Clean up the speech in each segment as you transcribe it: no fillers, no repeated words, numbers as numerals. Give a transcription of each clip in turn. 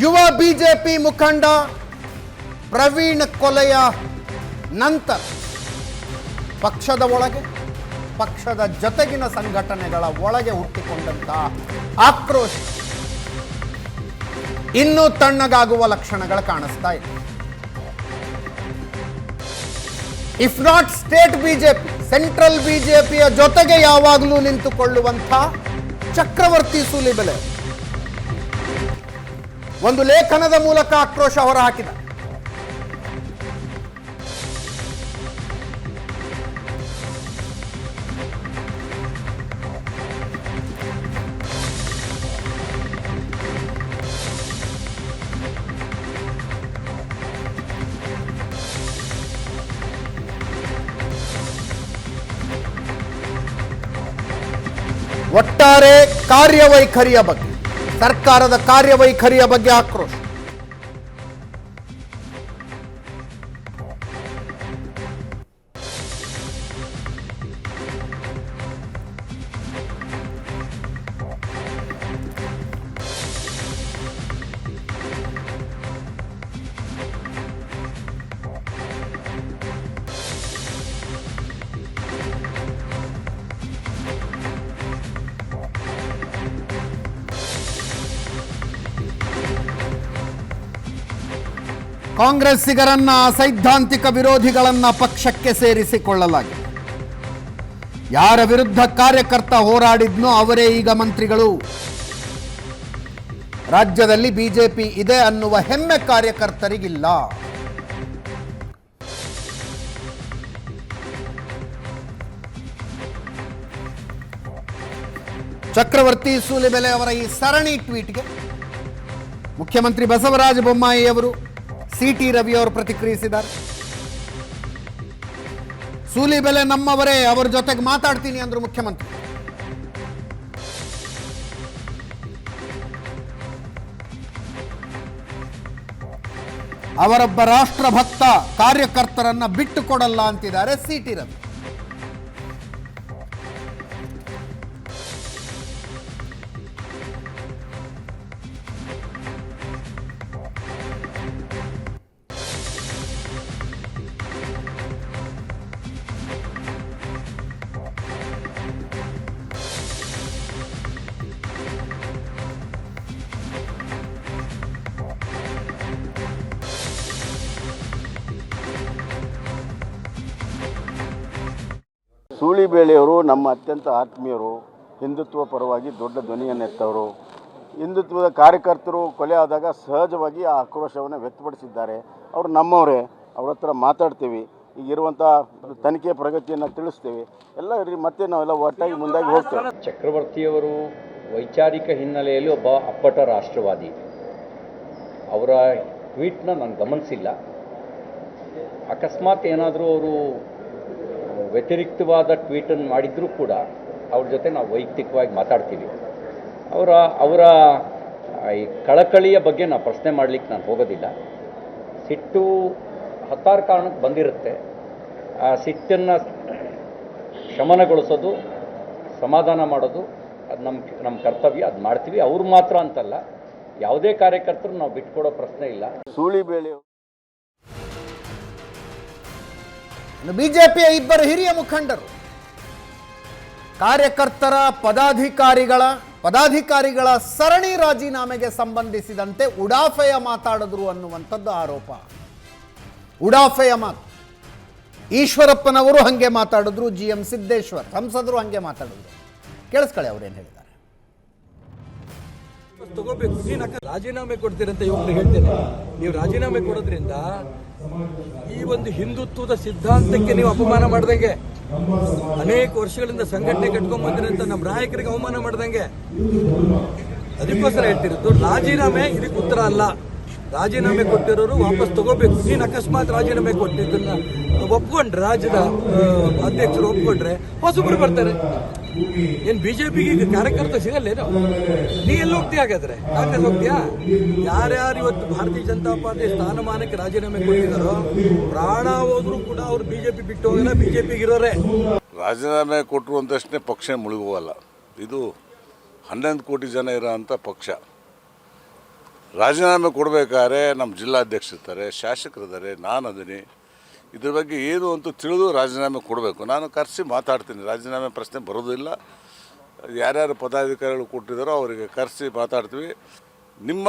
ಯುವ ಬಿಜೆಪಿ ಮುಖಂಡ ಪ್ರವೀಣ್ ಕೊಲೆಯ ನಂತರ ಪಕ್ಷದ ಒಳಗೆ ಪಕ್ಷದ ಜೊತೆಗಿನ ಸಂಘಟನೆಗಳ ಒಳಗೆ ಹುಟ್ಟಿಕೊಂಡಂತಹ ಆಕ್ರೋಶ ಇನ್ನೂ ತಣ್ಣಗಾಗುವ ಲಕ್ಷಣಗಳು ಕಾಣಿಸ್ತಾ ಇದೆ. If not state BJP, central ಬಿಜೆಪಿಯ ಜೊತೆಗೆ ಯಾವಾಗಲೂ ನಿಂತುಕೊಳ್ಳುವಂಥ ಚಕ್ರವರ್ತಿ ಸೂಲಿಬೆಲೆ ಒಂದು ಲೇಖನದ ಮೂಲಕ ಆಕ್ರೋಶ ಹೊರಹಾಕಿದ. ಒಟ್ಟಾರೆ ಕಾರ್ಯವೈಖರಿಯ ಬಗ್ಗೆ, ಸರ್ಕಾರದ ಕಾರ್ಯವೈಖರಿಯ ಬಗ್ಗೆ ಆಕ್ರೋಶ. ಕಾಂಗ್ರೆಸ್ಸಿಗರನ್ನ, ಸೈದ್ಧಾಂತಿಕ ವಿರೋಧಿಗಳನ್ನ ಪಕ್ಷಕ್ಕೆ ಸೇರಿಸಿಕೊಳ್ಳಲಾಗಿದೆ. ಯಾರ ವಿರುದ್ಧ ಕಾರ್ಯಕರ್ತ ಹೋರಾಡಿದ್ನೋ ಅವರೇ ಈಗ ಮಂತ್ರಿಗಳು. ರಾಜ್ಯದಲ್ಲಿ ಬಿಜೆಪಿ ಇದೆ ಅನ್ನುವ ಹೆಮ್ಮೆ ಕಾರ್ಯಕರ್ತರಿಗಿಲ್ಲ. ಚಕ್ರವರ್ತಿ ಸೂಲಿಬೆಲೆ ಅವರ ಈ ಸರಣಿ ಟ್ವೀಟ್ಗೆ ಮುಖ್ಯಮಂತ್ರಿ ಬಸವರಾಜ ಬೊಮ್ಮಾಯಿ ಅವರು, ಸಿಟಿ ರವಿ ಅವರು ಪ್ರತಿಕ್ರಿಯಿಸಿದ್ದಾರೆ. ಸೂಲಿಬೆಲೆ ನಮ್ಮವರೇ, ಅವರ ಜೊತೆಗೆ ಮಾತಾಡ್ತೀನಿ ಅಂದ್ರು ಮುಖ್ಯಮಂತ್ರಿ. ಅವರೊಬ್ಬ ರಾಷ್ಟ್ರಭಕ್ತ, ಕಾರ್ಯಕರ್ತರನ್ನ ಬಿಟ್ಟು ಕೊಡಲ್ಲ ಅಂತಿದ್ದಾರೆ ಸಿಟಿ ರವಿ. ಸೂಲಿಬೆಲೆಯವರು ನಮ್ಮ ಅತ್ಯಂತ ಆತ್ಮೀಯರು, ಹಿಂದುತ್ವ ಪರವಾಗಿ ದೊಡ್ಡ ಧ್ವನಿಯನ್ನೆತ್ತವರು. ಹಿಂದುತ್ವದ ಕಾರ್ಯಕರ್ತರು ಕೊಲೆ ಆದಾಗ ಸಹಜವಾಗಿ ಆ ಆಕ್ರೋಶವನ್ನು ವ್ಯಕ್ತಪಡಿಸಿದ್ದಾರೆ. ಅವರು ನಮ್ಮವರೇ, ಅವ್ರ ಹತ್ರ ಮಾತಾಡ್ತೀವಿ, ಈಗಿರುವಂಥ ತನಿಖೆ ಪ್ರಗತಿಯನ್ನು ತಿಳಿಸ್ತೀವಿ, ಎಲ್ಲ ಮತ್ತೆ ನಾವೆಲ್ಲ ಒಟ್ಟಾಗಿ ಮುಂದಾಗಿ ಹೋಗ್ತೇವೆ. ಚಕ್ರವರ್ತಿಯವರು ವೈಚಾರಿಕ ಹಿನ್ನೆಲೆಯಲ್ಲಿ ಒಬ್ಬ ಅಪ್ಪಟ ರಾಷ್ಟ್ರವಾದಿ. ಅವರ ಟ್ವೀಟ್ನ ನಾನು ಗಮನಿಸಿಲ್ಲ. ಅಕಸ್ಮಾತ್ ಏನಾದರೂ ಅವರು ವ್ಯತಿರಿಕ್ತವಾದ ಟ್ವೀಟನ್ನು ಮಾಡಿದರೂ ಕೂಡ ಅವ್ರ ಜೊತೆ ನಾವು ವೈಯಕ್ತಿಕವಾಗಿ ಮಾತಾಡ್ತೀವಿ. ಅವರ ಈ ಕಳಕಳಿಯ ಬಗ್ಗೆ ನಾವು ಪ್ರಶ್ನೆ ಮಾಡಲಿಕ್ಕೆ ನಾನು ಹೋಗೋದಿಲ್ಲ. ಸಿಟ್ಟು ಹತ್ತಾರು ಕಾರಣಕ್ಕೆ ಬಂದಿರುತ್ತೆ. ಆ ಸಿಟ್ಟನ್ನು ಶಮನಗೊಳಿಸೋದು, ಸಮಾಧಾನ ಮಾಡೋದು ಅದು ನಮ್ಮ ಕರ್ತವ್ಯ, ಅದು ಮಾಡ್ತೀವಿ. ಅವ್ರು ಮಾತ್ರ ಅಂತಲ್ಲ, ಯಾವುದೇ ಕಾರ್ಯಕರ್ತರು ನಾವು ಬಿಟ್ಕೊಡೋ ಪ್ರಶ್ನೆ ಇಲ್ಲ. ಸೂಲಿಬೆಲೆ ಬಿಜೆಪಿಯ ಇಬ್ಬರು ಹಿರಿಯ ಮುಖಂಡರು ಕಾರ್ಯಕರ್ತರ ಪದಾಧಿಕಾರಿಗಳ ಸರಣಿ ರಾಜೀನಾಮೆಗೆ ಸಂಬಂಧಿಸಿದಂತೆ ಉಡಾಫೆಯ ಮಾತಾಡಿದ್ರು ಅನ್ನುವಂಥದ್ದು ಆರೋಪ. ಉಡಾಫೆಯ ಮಾತು. ಈಶ್ವರಪ್ಪನವರು ಹಂಗೆ ಮಾತಾಡಿದ್ರು, GM ಸಿದ್ದೇಶ್ವರ್ ಸಂಸದರು ಹಂಗೆ ಮಾತಾಡಿದ್ರು. ಕೇಳಿಸ್ಕೊಳ್ಳಿ ಅವ್ರೇನು ಹೇಳಿದ್ದಾರೆ. ತಗೋಬೇಕು, ರಾಜೀನಾಮೆ ಕೊಡ್ತೀರಂತ ಇವಾಗ ಹೇಳ್ತೇನೆ. ನೀವು ರಾಜೀನಾಮೆ ಕೊಡೋದ್ರಿಂದ ಈ ಒಂದು ಹಿಂದುತ್ವದ ಸಿದ್ಧಾಂತಕ್ಕೆ ನೀವು ಅಪಮಾನ ಮಾಡ್ದಂಗೆ, ಅನೇಕ ವರ್ಷಗಳಿಂದ ಸಂಘಟನೆ ಕಟ್ಕೊಂಡ್ ಬಂದಿರಂತ ನಮ್ಮ ನಾಯಕರಿಗೆ ಅವಮಾನ ಮಾಡ್ದಂಗೆ. ಅದಕ್ಕೋಸ್ಕರ ಹೇಳ್ತಿರೋದು, ರಾಜೀನಾಮೆ ಇದಕ್ಕೆ ಉತ್ತರ ಅಲ್ಲ. ರಾಜೀನಾಮೆ ಕೊಟ್ಟಿರೋರು ವಾಪಸ್ ತಗೋಬೇಕು. ನೀನು ಅಕಸ್ಮಾತ್ ರಾಜೀನಾಮೆ ಕೊಟ್ಟಿದ್ದನ್ನ ಒಪ್ಕೊಂಡ್ರೆ, ರಾಜ್ಯದ ಅಧ್ಯಕ್ಷರು ಒಪ್ಕೊಂಡ್ರೆ ಹೊಸಬರು ಬರ್ತಾರೆ. ಏನ್ ಬಿಜೆಪಿಗೆ ಕಾರ್ಯಕರ್ತ ಸಿಗಲ್ಲೇನೋ? ನೀ ಎಲ್ಲಿ ಹೋಗ್ತೀಯ? ಹಾಗಾದ್ರೆ ಕಾಂಗ್ರೆಸ್ ಹೋಗ್ತೀಯಾ? ಯಾರ್ಯಾರು ಇವತ್ತು ಭಾರತೀಯ ಜನತಾ ಪಾರ್ಟಿ ಸ್ಥಾನಮಾನಕ್ಕೆ ರಾಜೀನಾಮೆ ಕೊಟ್ಟಿದ್ದಾರೋ ಪ್ರಾಣ ಹೋದ್ರು ಕೂಡ ಅವ್ರು ಬಿಜೆಪಿ ಬಿಟ್ಟು ಹೋಗಲ್ಲ, ಬಿಜೆಪಿಗೆ ಇರೋರೆ. ರಾಜೀನಾಮೆ ಕೊಟ್ಟರು ಅಂತಷ್ಟೇ ಪಕ್ಷ ಮುಳುಗೋಲ್ಲ. ಇದು 11 ಕೋಟಿ ಜನ ಇರೋ ಅಂಥ ಪಕ್ಷ. ರಾಜೀನಾಮೆ ಕೊಡಬೇಕಾದ್ರೆ ನಮ್ಮ ಜಿಲ್ಲಾಧ್ಯಕ್ಷರಿರ್ತಾರೆ, ಶಾಸಕರಿದ್ದಾರೆ, ನಾನು ಅದೀನಿ. ಇದ್ರ ಬಗ್ಗೆ ಏನು ಅಂತ ತಿಳಿದು ರಾಜೀನಾಮೆ ಕೊಡಬೇಕು. ನಾನು ಕರೆಸಿ ಮಾತಾಡ್ತೀನಿ. ರಾಜೀನಾಮೆ ಪ್ರಶ್ನೆ ಬರೋದಿಲ್ಲ. ಯಾರ್ಯಾರು ಪದಾಧಿಕಾರಿಗಳು ಕೊಟ್ಟಿದ್ದಾರೋ ಅವರಿಗೆ ಕರೆಸಿ ಮಾತಾಡ್ತೀವಿ. ನಿಮ್ಮ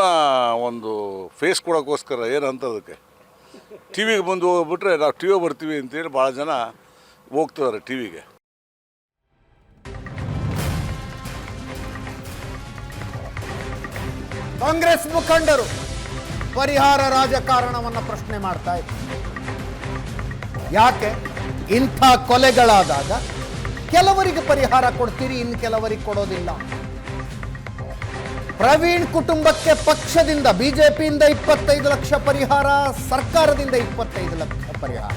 ಒಂದು ಫೇಸ್ ಕೊಡೋಕ್ಕೋಸ್ಕರ ಏನಂತ ಅದಕ್ಕೆ ಟಿ ವಿಗೆ ಬಂದು ಹೋಗ್ಬಿಟ್ರೆ ನಾವು ಟಿ ವಿ ಬರ್ತೀವಿ ಅಂತೇಳಿ ಭಾಳ ಜನ ಹೋಗ್ತಿದ್ದಾರೆ ಟಿ ವಿಗೆ. ಕಾಂಗ್ರೆಸ್ ಮುಖಂಡರು ಪರಿಹಾರ ರಾಜಕಾರಣವನ್ನು ಪ್ರಶ್ನೆ ಮಾಡ್ತಾ ಇದ್ದಾರೆ. ಯಾಕೆ ಇಂಥ ಕೊಲೆಗಳಾದಾಗ ಕೆಲವರಿಗೆ ಪರಿಹಾರ ಕೊಡ್ತೀರಿ, ಇನ್ನು ಕೆಲವರಿಗೆ ಕೊಡೋದಿಲ್ಲ? ಪ್ರವೀಣ್ ಕುಟುಂಬಕ್ಕೆ ಪಕ್ಷದಿಂದ ಬಿಜೆಪಿಯಿಂದ 25 ಲಕ್ಷ ಪರಿಹಾರ, ಸರ್ಕಾರದಿಂದ 25 ಲಕ್ಷ ಪರಿಹಾರ.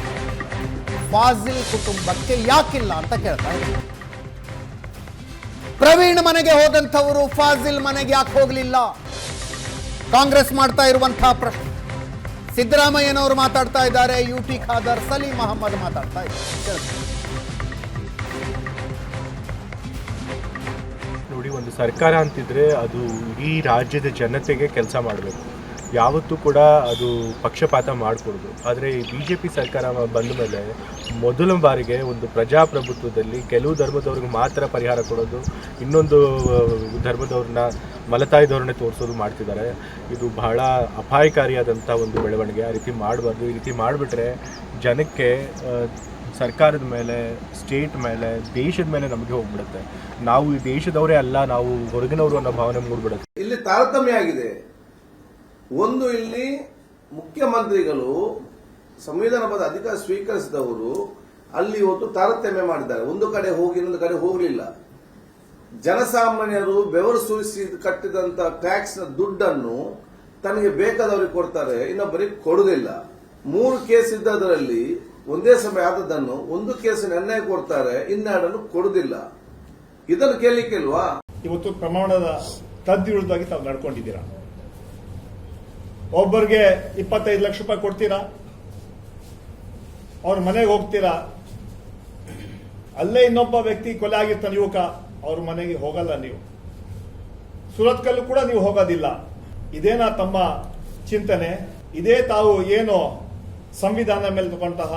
ಫಾಜಿಲ್ ಕುಟುಂಬಕ್ಕೆ ಯಾಕಿಲ್ಲ ಅಂತ ಕೇಳ್ತಾ ಇದ್ದಾರೆ. ಪ್ರವೀಣ್ ಮನೆಗೆ ಹೋದಂಥವರು ಫಾಜಿಲ್ ಮನೆಗೆ ಯಾಕೆ ಹೋಗಲಿಲ್ಲ? ಕಾಂಗ್ರೆಸ್ ಮಾಡ್ತಾ ಇರುವಂತಹ ಪ್ರಶ್ನೆ. ಸಿದ್ದರಾಮಯ್ಯನವರು ಮಾತಾಡ್ತಾ ಇದ್ದಾರೆ, UT ಖಾದರ್, ಸಲೀಂ ಅಹಮದ್ ಮಾತಾಡ್ತಾ ಇದ್ದಾರೆ. ನೋಡಿ, ಒಂದು ಸರ್ಕಾರ ಅಂತಿದ್ರೆ ಅದು ಇಡೀ ರಾಜ್ಯದ ಜನತೆಗೆ ಕೆಲಸ ಮಾಡಬೇಕು. ಯಾವತ್ತೂ ಕೂಡ ಅದು ಪಕ್ಷಪಾತ ಮಾಡಿಕೊಡೋದು. ಆದರೆ ಈ BJP ಸರ್ಕಾರ ಬಂದ ಮೇಲೆ ಮೊದಲ ಬಾರಿಗೆ ಒಂದು ಪ್ರಜಾಪ್ರಭುತ್ವದಲ್ಲಿ ಕೆಲವು ಧರ್ಮದವ್ರಿಗೆ ಮಾತ್ರ ಪರಿಹಾರ ಕೊಡೋದು, ಇನ್ನೊಂದು ಧರ್ಮದವ್ರನ್ನ ಮಲತಾಯಿ ಧೋರಣೆ ತೋರಿಸೋದು ಮಾಡ್ತಿದ್ದಾರೆ. ಇದು ಬಹಳ ಅಪಾಯಕಾರಿಯಾದಂಥ ಒಂದು ಬೆಳವಣಿಗೆ. ಆ ರೀತಿ ಮಾಡಬಾರ್ದು. ಈ ರೀತಿ ಮಾಡಿಬಿಟ್ರೆ ಜನಕ್ಕೆ ಸರ್ಕಾರದ ಮೇಲೆ, ಸ್ಟೇಟ್ ಮೇಲೆ, ದೇಶದ ಮೇಲೆ ನಮಗೆ ಹೋಗ್ಬಿಡುತ್ತೆ. ನಾವು ಈ ದೇಶದವರೇ ಅಲ್ಲ, ನಾವು ಹೊರಗಿನವರು ಅನ್ನೋ ಭಾವನೆ ಮೂಡ್ಬಿಡುತ್ತೆ. ಇಲ್ಲಿ ತಾರತಮ್ಯ ಆಗಿದೆ. ಒಂದು, ಇಲ್ಲಿ ಮುಖ್ಯಮಂತ್ರಿಗಳು ಸಂವಿಧಾನಬದ್ಧ ಅಧಿಕಾರ ಸ್ವೀಕರಿಸಿದವರು ಅಲ್ಲಿ ಇವತ್ತು ತಾರತಮ್ಯ ಮಾಡಿದ್ದಾರೆ. ಒಂದು ಕಡೆ ಹೋಗಿ ಇನ್ನೊಂದು ಕಡೆ ಹೋಗಲಿಲ್ಲ. ಜನಸಾಮಾನ್ಯರು ಬೆವರು ಸುರಿಸಿ ಕಟ್ಟಿದಂತ ಟ್ಯಾಕ್ಸ್ ನ ದುಡ್ಡನ್ನು ತನಗೆ ಬೇಕಾದವರಿಗೆ ಕೊಡ್ತಾರೆ, ಇನ್ನೊಬ್ಬರಿಗೆ ಕೊಡುವುದಿಲ್ಲ. 3 ಕೇಸ್ ಇದ್ದದರಲ್ಲಿ ಒಂದೇ ಸಮಯ ಆದದ್ದನ್ನು ಒಂದು ಕೇಸ್ ನಿರ್ಣಯ ಕೊಡ್ತಾರೆ, ಇನ್ನೆರಡನ್ನು ಕೊಡುವುದಿಲ್ಲ. ಇದನ್ನು ಕೇಳಲಿಕ್ಕಿಲ್ವಾ? ಇವತ್ತು ಪ್ರಮಾಣದ ತದ್ವಿರುದ್ಧವಾಗಿ ತಾವು ನಡ್ಕೊಂಡಿದ್ದೀರಾ. ಒಬ್ಬರಿಗೆ 25 ಲಕ್ಷ ರೂಪಾಯಿ ಕೊಡ್ತೀರಾ, ಅವ್ರ ಮನೆಗೆ ಹೋಗ್ತೀರಾ, ಅಲ್ಲೇ ಇನ್ನೊಬ್ಬ ವ್ಯಕ್ತಿ ಕೊಲೆ ಆಗಿರ್ತಾನೆ ಯುವಕ, ಅವ್ರ ಮನೆಗೆ ಹೋಗಲ್ಲ ನೀವು. ಸುರತ್ಕಲ್ಲು ಕೂಡ ನೀವು ಹೋಗೋದಿಲ್ಲ. ಇದೇನಾ ತಮ್ಮ ಚಿಂತನೆ? ಇದೇ ತಾವು ಏನು ಸಂವಿಧಾನದ ಮೇಲೆ ತಗೊಂಡಂತಹ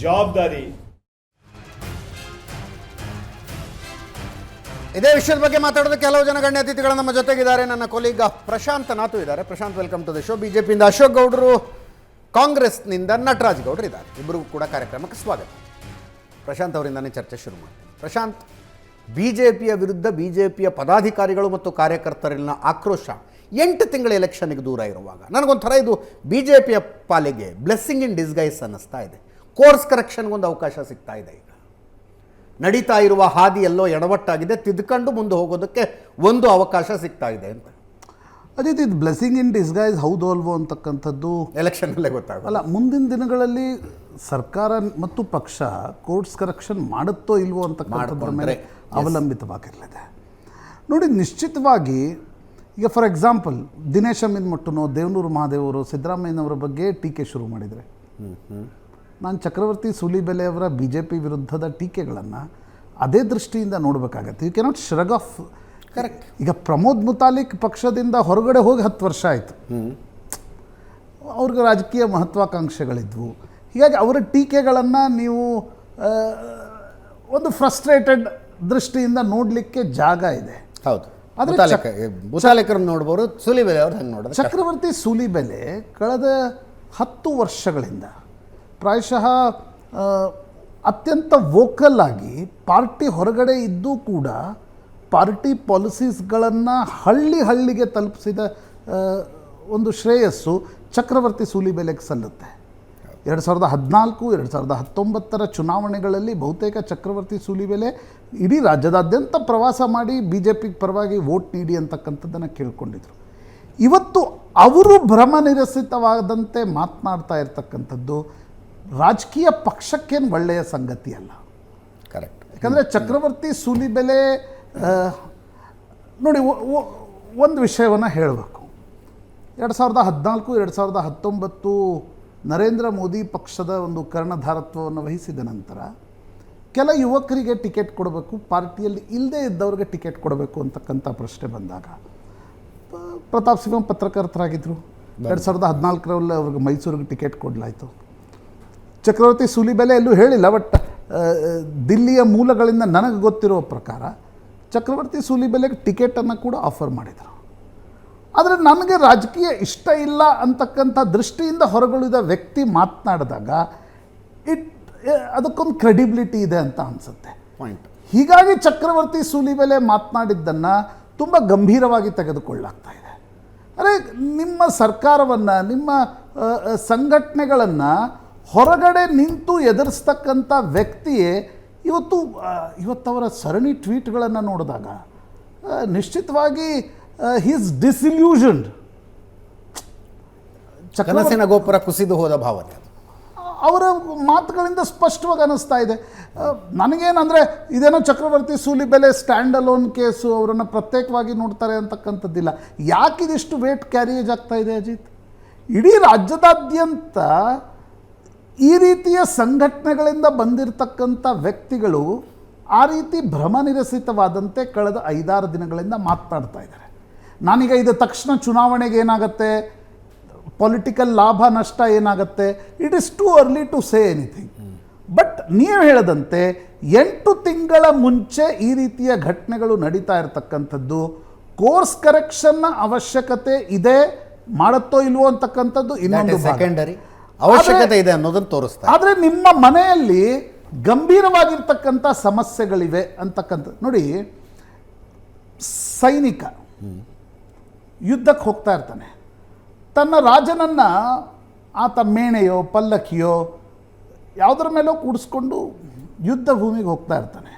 ಜವಾಬ್ದಾರಿ? ಇದೇ ವಿಷಯದ ಬಗ್ಗೆ ಮಾತಾಡೋದಕ್ಕೆ ಕೆಲವು ಜನ ಗಣ್ಯ ಅತಿಥಿಗಳು ನಮ್ಮ ಜೊತೆಗಿದ್ದಾರೆ. ನನ್ನ ಕೊಲೀಗ ಪ್ರಶಾಂತ್ ನಾತು ಇದ್ದಾರೆ. Prashanth, welcome to the show. ಬಿಜೆಪಿಯಿಂದ ಅಶೋಕ್ ಗೌಡರು, ಕಾಂಗ್ರೆಸ್ನಿಂದ ನಟರಾಜ್ ಗೌಡರು ಇದ್ದಾರೆ. ಇಬ್ಬರಿಗೂ ಕೂಡ ಕಾರ್ಯಕ್ರಮಕ್ಕೆ ಸ್ವಾಗತ. ಪ್ರಶಾಂತ್ ಅವರಿಂದಾನೇ ಚರ್ಚೆ ಶುರು ಮಾಡ್ತೀನಿ. ಪ್ರಶಾಂತ್, ಬಿಜೆಪಿಯ ವಿರುದ್ಧ ಬಿಜೆಪಿಯ ಪದಾಧಿಕಾರಿಗಳು ಮತ್ತು ಕಾರ್ಯಕರ್ತರಲ್ಲಿನ ಆಕ್ರೋಶ 8 ತಿಂಗಳ ಎಲೆಕ್ಷನ್ಗೆ ದೂರ ಇರುವಾಗ ನನಗೊಂಥರ ಇದು ಬಿಜೆಪಿಯ ಪಾಲಿಗೆ ಬ್ಲೆಸ್ಸಿಂಗ್ ಇನ್ ಡಿಸ್ಗೈಸ್ ಅನ್ನಿಸ್ತಾ ಇದೆ. ಕೋರ್ಸ್ ಕರೆಕ್ಷನ್ಗೊಂದು ಅವಕಾಶ ಸಿಗ್ತಾ ಇದೆ. ಈಗ ನಡೀತಾ ಇರುವ ಹಾದಿ ಎಲ್ಲೋ ಎಡವಟ್ಟಾಗಿದೆ, ತಿದ್ಕೊಂಡು ಮುಂದೆ ಹೋಗೋದಕ್ಕೆ ಒಂದು ಅವಕಾಶ ಸಿಗ್ತಾ ಇದೆ ಅಂತ. ಅದೇ ಇದು ಬ್ಲೆಸ್ಸಿಂಗ್ ಇನ್ ಡಿಸ್ಗೈಸ್ ಹೌದು ಅಲ್ವೋ ಅಂತಕ್ಕಂಥದ್ದು ಎಲೆಕ್ಷನ್ನಲ್ಲೇ ಗೊತ್ತಾಗಲ್ಲ. ಅಲ್ಲ, ಮುಂದಿನ ದಿನಗಳಲ್ಲಿ ಸರ್ಕಾರ ಮತ್ತು ಪಕ್ಷ ಕೋರ್ಸ್ ಕರೆಕ್ಷನ್ ಮಾಡುತ್ತೋ ಇಲ್ವೋ ಅಂತಕ್ಕಂಥದ್ರ ಮೇಲೆ ಅವಲಂಬಿತವಾಗಿರಲಿದೆ. ನೋಡಿ, ನಿಶ್ಚಿತವಾಗಿ ಈಗ ಫಾರ್ ಎಕ್ಸಾಂಪಲ್ ದಿನೇಶ್ ಅಮೀನ್ಮಠನೋ, ದೇವನೂರು ಮಹಾದೇವರು ಸಿದ್ದರಾಮಯ್ಯನವರ ಬಗ್ಗೆ ಟೀಕೆ ಶುರು ಮಾಡಿದರೆ, ನಾನು ಚಕ್ರವರ್ತಿ ಸೂಲಿಬೆಲೆಯವರ BJP ವಿರುದ್ಧದ ಟೀಕೆಗಳನ್ನು ಅದೇ ದೃಷ್ಟಿಯಿಂದ ನೋಡಬೇಕಾಗತ್ತೆ. You cannot shrug off. Correct. ಈಗ ಪ್ರಮೋದ್ ಮುತಾಲಿಕ್ ಪಕ್ಷದಿಂದ ಹೊರಗಡೆ ಹೋಗಿ 10 ವರ್ಷ ಆಯಿತು. ಅವ್ರಿಗೆ ರಾಜಕೀಯ ಮಹತ್ವಾಕಾಂಕ್ಷೆಗಳಿದ್ವು. ಹೀಗಾಗಿ ಅವರ ಟೀಕೆಗಳನ್ನು ನೀವು ಒಂದು ಫ್ರಸ್ಟ್ರೇಟೆಡ್ ದೃಷ್ಟಿಯಿಂದ ನೋಡಲಿಕ್ಕೆ ಜಾಗ ಇದೆ. ಹೌದು. ಆದರೆ ಮುತಾಲಿಕರನ್ನು ನೋಡ್ಬೋದು, ಸೂಲಿಬೆಲೆ ಅವ್ರು ಹಂಗೆ ನೋಡೋದು. ಚಕ್ರವರ್ತಿ ಸೂಲಿಬೆಲೆ ಕಳೆದ 10 ವರ್ಷಗಳಿಂದ ಪ್ರಾಯಶಃ ಅತ್ಯಂತ ವೋಕಲ್ ಆಗಿ ಪಾರ್ಟಿ ಹೊರಗಡೆ ಇದ್ದೂ ಕೂಡ ಪಾರ್ಟಿ ಪಾಲಿಸೀಸ್ಗಳನ್ನು ಹಳ್ಳಿಗೆ ತಲುಪಿಸಿದ ಒಂದು ಶ್ರೇಯಸ್ಸು ಚಕ್ರವರ್ತಿ ಸೂಲಿಬೆಲೆಗೆ ಸಲ್ಲುತ್ತೆ. 2014, 2019 ಚುನಾವಣೆಗಳಲ್ಲಿ ಬಹುತೇಕ ಚಕ್ರವರ್ತಿ ಸೂಲಿಬೆಲೆ ಇಡೀ ರಾಜ್ಯದಾದ್ಯಂತ ಪ್ರವಾಸ ಮಾಡಿ BJP ಪರವಾಗಿ ವೋಟ್ ನೀಡಿ ಅಂತಕ್ಕಂಥದ್ದನ್ನು ಕೇಳ್ಕೊಂಡಿದ್ರು. ಇವತ್ತು ಅವರು ಭ್ರಮನಿರಸಿತವಾದಂತೆ ಮಾತನಾಡ್ತಾ ಇರ್ತಕ್ಕಂಥದ್ದು ರಾಜಕೀಯ ಪಕ್ಷಕ್ಕೇನು ಒಳ್ಳೆಯ ಸಂಗತಿ ಅಲ್ಲ. ಕರೆಕ್ಟ್. ಯಾಕಂದರೆ ಚಕ್ರವರ್ತಿ ಸೂಲಿಬೆಲೆ ನೋಡಿ, ಒಂದು ವಿಷಯವನ್ನು ಹೇಳಬೇಕು. 2014, 2019 ನರೇಂದ್ರ ಮೋದಿ ಪಕ್ಷದ ಒಂದು ಕರ್ಣಧಾರತ್ವವನ್ನು ವಹಿಸಿದ ನಂತರ ಕೆಲ ಯುವಕರಿಗೆ ಟಿಕೆಟ್ ಕೊಡಬೇಕು, ಪಾರ್ಟಿಯಲ್ಲಿ ಇಲ್ಲದೇ ಇದ್ದವ್ರಿಗೆ ಟಿಕೆಟ್ ಕೊಡಬೇಕು ಅಂತಕ್ಕಂಥ ಪ್ರಶ್ನೆ ಬಂದಾಗ ಪ್ರತಾಪ್ ಸಿಂಹ ಪತ್ರಕರ್ತರಾಗಿದ್ದರು. 2014ರಲ್ಲಿ ಅವ್ರಿಗೆ ಮೈಸೂರಿಗೆ ಟಿಕೆಟ್ ಕೊಡಲಾಯಿತು. ಚಕ್ರವರ್ತಿ ಸೂಲಿಬೆಲೆ ಎಲ್ಲೂ ಹೇಳಿಲ್ಲ, ಬಟ್ ದಿಲ್ಲಿಯ ಮೂಲಗಳಿಂದ ನನಗೆ ಗೊತ್ತಿರೋ ಪ್ರಕಾರ ಚಕ್ರವರ್ತಿ ಸೂಲಿಬೆಲೆಗೆ ಟಿಕೆಟನ್ನು ಕೂಡ ಆಫರ್ ಮಾಡಿದರು. ಆದರೆ ನನಗೆ ರಾಜಕೀಯ ಇಷ್ಟ ಇಲ್ಲ ಅಂತಕ್ಕಂಥ ದೃಷ್ಟಿಯಿಂದ ಹೊರಗುಳಿದ ವ್ಯಕ್ತಿ ಮಾತನಾಡಿದಾಗ ಅದಕ್ಕೊಂದು ಕ್ರೆಡಿಬಿಲಿಟಿ ಇದೆ ಅಂತ ಅನಿಸುತ್ತೆ. ಪಾಯಿಂಟ್. ಹೀಗಾಗಿ ಚಕ್ರವರ್ತಿ ಸೂಲಿಬೆಲೆ ಮಾತನಾಡಿದ್ದನ್ನು ತುಂಬ ಗಂಭೀರವಾಗಿ ತೆಗೆದುಕೊಳ್ಳಲಾಗ್ತಾ ಇದೆ. ಅರೆ, ನಿಮ್ಮ ಸರ್ಕಾರವನ್ನು, ನಿಮ್ಮ ಸಂಘಟನೆಗಳನ್ನು ಹೊರಗಡೆ ನಿಂತು ಎದುರಿಸ್ತಕ್ಕಂಥ ವ್ಯಕ್ತಿಯೇ ಇವತ್ತವರ ಸರಣಿ ಟ್ವೀಟ್ಗಳನ್ನು ನೋಡಿದಾಗ ನಿಶ್ಚಿತವಾಗಿ ಹೀಸ್ ಡಿಸಿಲ್ಯೂಷನ್ಡ್. ಕನಸಿನ ಗೋಪುರ ಕುಸಿದು ಹೋದ ಭಾವನೆ ಅವರ ಮಾತುಗಳಿಂದ ಸ್ಪಷ್ಟವಾಗಿ ಅನ್ನಿಸ್ತಾ ಇದೆ. ನನಗೇನಂದರೆ ಇದೇನೋ ಚಕ್ರವರ್ತಿ ಸೂಲಿಬೆಲೆ ಸ್ಟ್ಯಾಂಡ್ ಅಲೋನ್ ಕೇಸು, ಅವರನ್ನು ಪ್ರತ್ಯೇಕವಾಗಿ ನೋಡ್ತಾರೆ ಅಂತಕ್ಕಂಥದ್ದಿಲ್ಲ. ಯಾಕಿದಿಷ್ಟು ವೇಟ್ ಕ್ಯಾರಿಯೇಜ್ ಆಗ್ತಾ ಇದೆ ಅಜಿತ್? ಇಡೀ ರಾಜ್ಯದಾದ್ಯಂತ ಈ ರೀತಿಯ ಸಂಘಟನೆಗಳಿಂದ ಬಂದಿರತಕ್ಕಂಥ ವ್ಯಕ್ತಿಗಳು ಆ ರೀತಿ ಭ್ರಮನಿರಸಿತವಾದಂತೆ ಕಳೆದ 5-6 ದಿನಗಳಿಂದ ಮಾತನಾಡ್ತಾ ಇದ್ದಾರೆ. ನಾನೀಗ ಇದು ತಕ್ಷಣ ಚುನಾವಣೆಗೆ ಏನಾಗುತ್ತೆ, ಪೊಲಿಟಿಕಲ್ ಲಾಭ ನಷ್ಟ ಏನಾಗುತ್ತೆ, it is too early to say anything. But ನೀವು ಹೇಳದಂತೆ 8 ತಿಂಗಳ ಮುಂಚೆ ಈ ರೀತಿಯ ಘಟನೆಗಳು ನಡೀತಾ ಇರತಕ್ಕಂಥದ್ದು, ಕೋರ್ಸ್ ಕರೆಕ್ಷನ್ನ ಅವಶ್ಯಕತೆ ಇದೆ, ಮಾಡುತ್ತೋ ಇಲ್ವೋ ಅಂತಕ್ಕಂಥದ್ದು ಇನ್ನೊಂದು ಸೆಕೆಂಡರಿ ಅವಶ್ಯಕತೆ ಇದೆ ಅನ್ನೋದನ್ನು ತೋರಿಸ್ತಾರೆ. ಆದರೆ ನಿಮ್ಮ ಮನೆಯಲ್ಲಿ ಗಂಭೀರವಾಗಿರ್ತಕ್ಕಂಥ ಸಮಸ್ಯೆಗಳಿವೆ ಅಂತಕ್ಕಂಥ ನೋಡಿ. ಸೈನಿಕ ಯುದ್ಧಕ್ಕೆ ಹೋಗ್ತಾ ಇರ್ತಾನೆ, ತನ್ನ ರಾಜನನ್ನು ಆತ ಮೇಣೆಯೋ ಪಲ್ಲಕ್ಕಿಯೋ ಯಾವುದರ ಮೇಲೋ ಕೂಡಿಸ್ಕೊಂಡು ಯುದ್ಧ ಭೂಮಿಗೆ ಹೋಗ್ತಾ ಇರ್ತಾನೆ.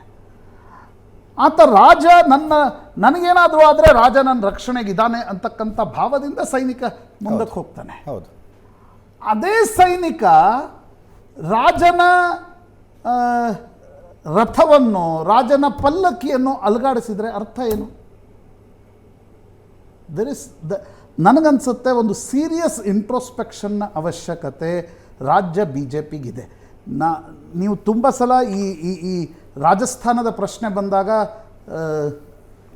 ಆತ ರಾಜ ನನಗೇನಾದರೂ ಆದರೆ ರಾಜ ನನ್ನ ರಕ್ಷಣೆಗಿದ್ದಾನೆ ಅಂತಕ್ಕಂಥ ಭಾವದಿಂದ ಸೈನಿಕ ಮುಂದಕ್ಕೆ ಹೋಗ್ತಾನೆ. ಹೌದು. ಅದೇ ಸೈನಿಕ ರಾಜನ ರಥವನ್ನು, ರಾಜನ ಪಲ್ಲಕ್ಕಿಯನ್ನು ಅಲುಗಾಡಿಸಿದರೆ ಅರ್ಥ ಏನು? ನನಗನ್ಸುತ್ತೆ ಒಂದು ಸೀರಿಯಸ್ ಇಂಟ್ರೋಸ್ಪೆಕ್ಷನ್ನ ಅವಶ್ಯಕತೆ ರಾಜ್ಯ BJPಗಿದೆ. ನೀವು ತುಂಬ ಸಲ ಈ ರಾಜಸ್ಥಾನದ ಪ್ರಶ್ನೆ ಬಂದಾಗ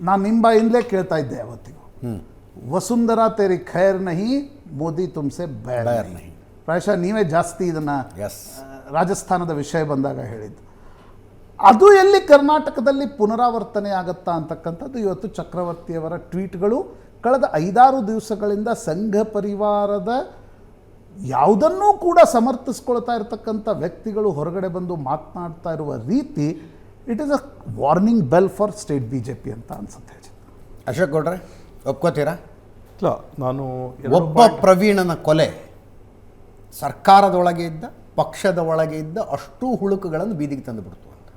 ನಾನು ನಿಮ್ಮ ಬಾಯಿಂದಲೇ ಕೇಳ್ತಾ ಇದ್ದೆ ಅವತ್ತಿಗೂ, ವಸುಂಧರಾ ತೇರಿ ಖೈರ್ ನಹಿ, ಮೋದಿ ತುಮ್ಸೆ ಬೇಡ ನಹಿ. ಪ್ರಾಯಶಃ ನೀವೇ ಜಾಸ್ತಿ ಇದನ್ನು ರಾಜಸ್ಥಾನದ ವಿಷಯ ಬಂದಾಗ ಹೇಳಿದ್ದು. ಅದು ಎಲ್ಲಿ ಕರ್ನಾಟಕದಲ್ಲಿ ಪುನರಾವರ್ತನೆ ಆಗುತ್ತಾ ಅಂತಕ್ಕಂಥದ್ದು ಇವತ್ತು ಚಕ್ರವರ್ತಿಯವರ ಟ್ವೀಟ್ಗಳು. ಕಳೆದ 5-6 ದಿವಸಗಳಿಂದ ಸಂಘ ಪರಿವಾರದ ಯಾವುದನ್ನೂ ಕೂಡ ಸಮರ್ಥಿಸ್ಕೊಳ್ತಾ ಇರತಕ್ಕಂಥ ವ್ಯಕ್ತಿಗಳು ಹೊರಗಡೆ ಬಂದು ಮಾತನಾಡ್ತಾ ಇರುವ ರೀತಿ, it is a warning bell for state BJP ಅಂತ ಅನ್ಸುತ್ತೆ. ಅಶೋಕ್ ಗೌಡ್ರೆ, ಒಪ್ಕೋತೀರಾ? ಇಲ್ಲ, ನಾನು ಒಬ್ಬ ಪ್ರವೀಣನ ಕೊಲೆ ಸರ್ಕಾರದೊಳಗೆ ಇದ್ದ, ಪಕ್ಷದ ಒಳಗೆ ಇದ್ದ ಅಷ್ಟೂ ಹುಳುಕುಗಳನ್ನು ಬೀದಿಗೆ ತಂದುಬಿಡ್ತು ಅಂತ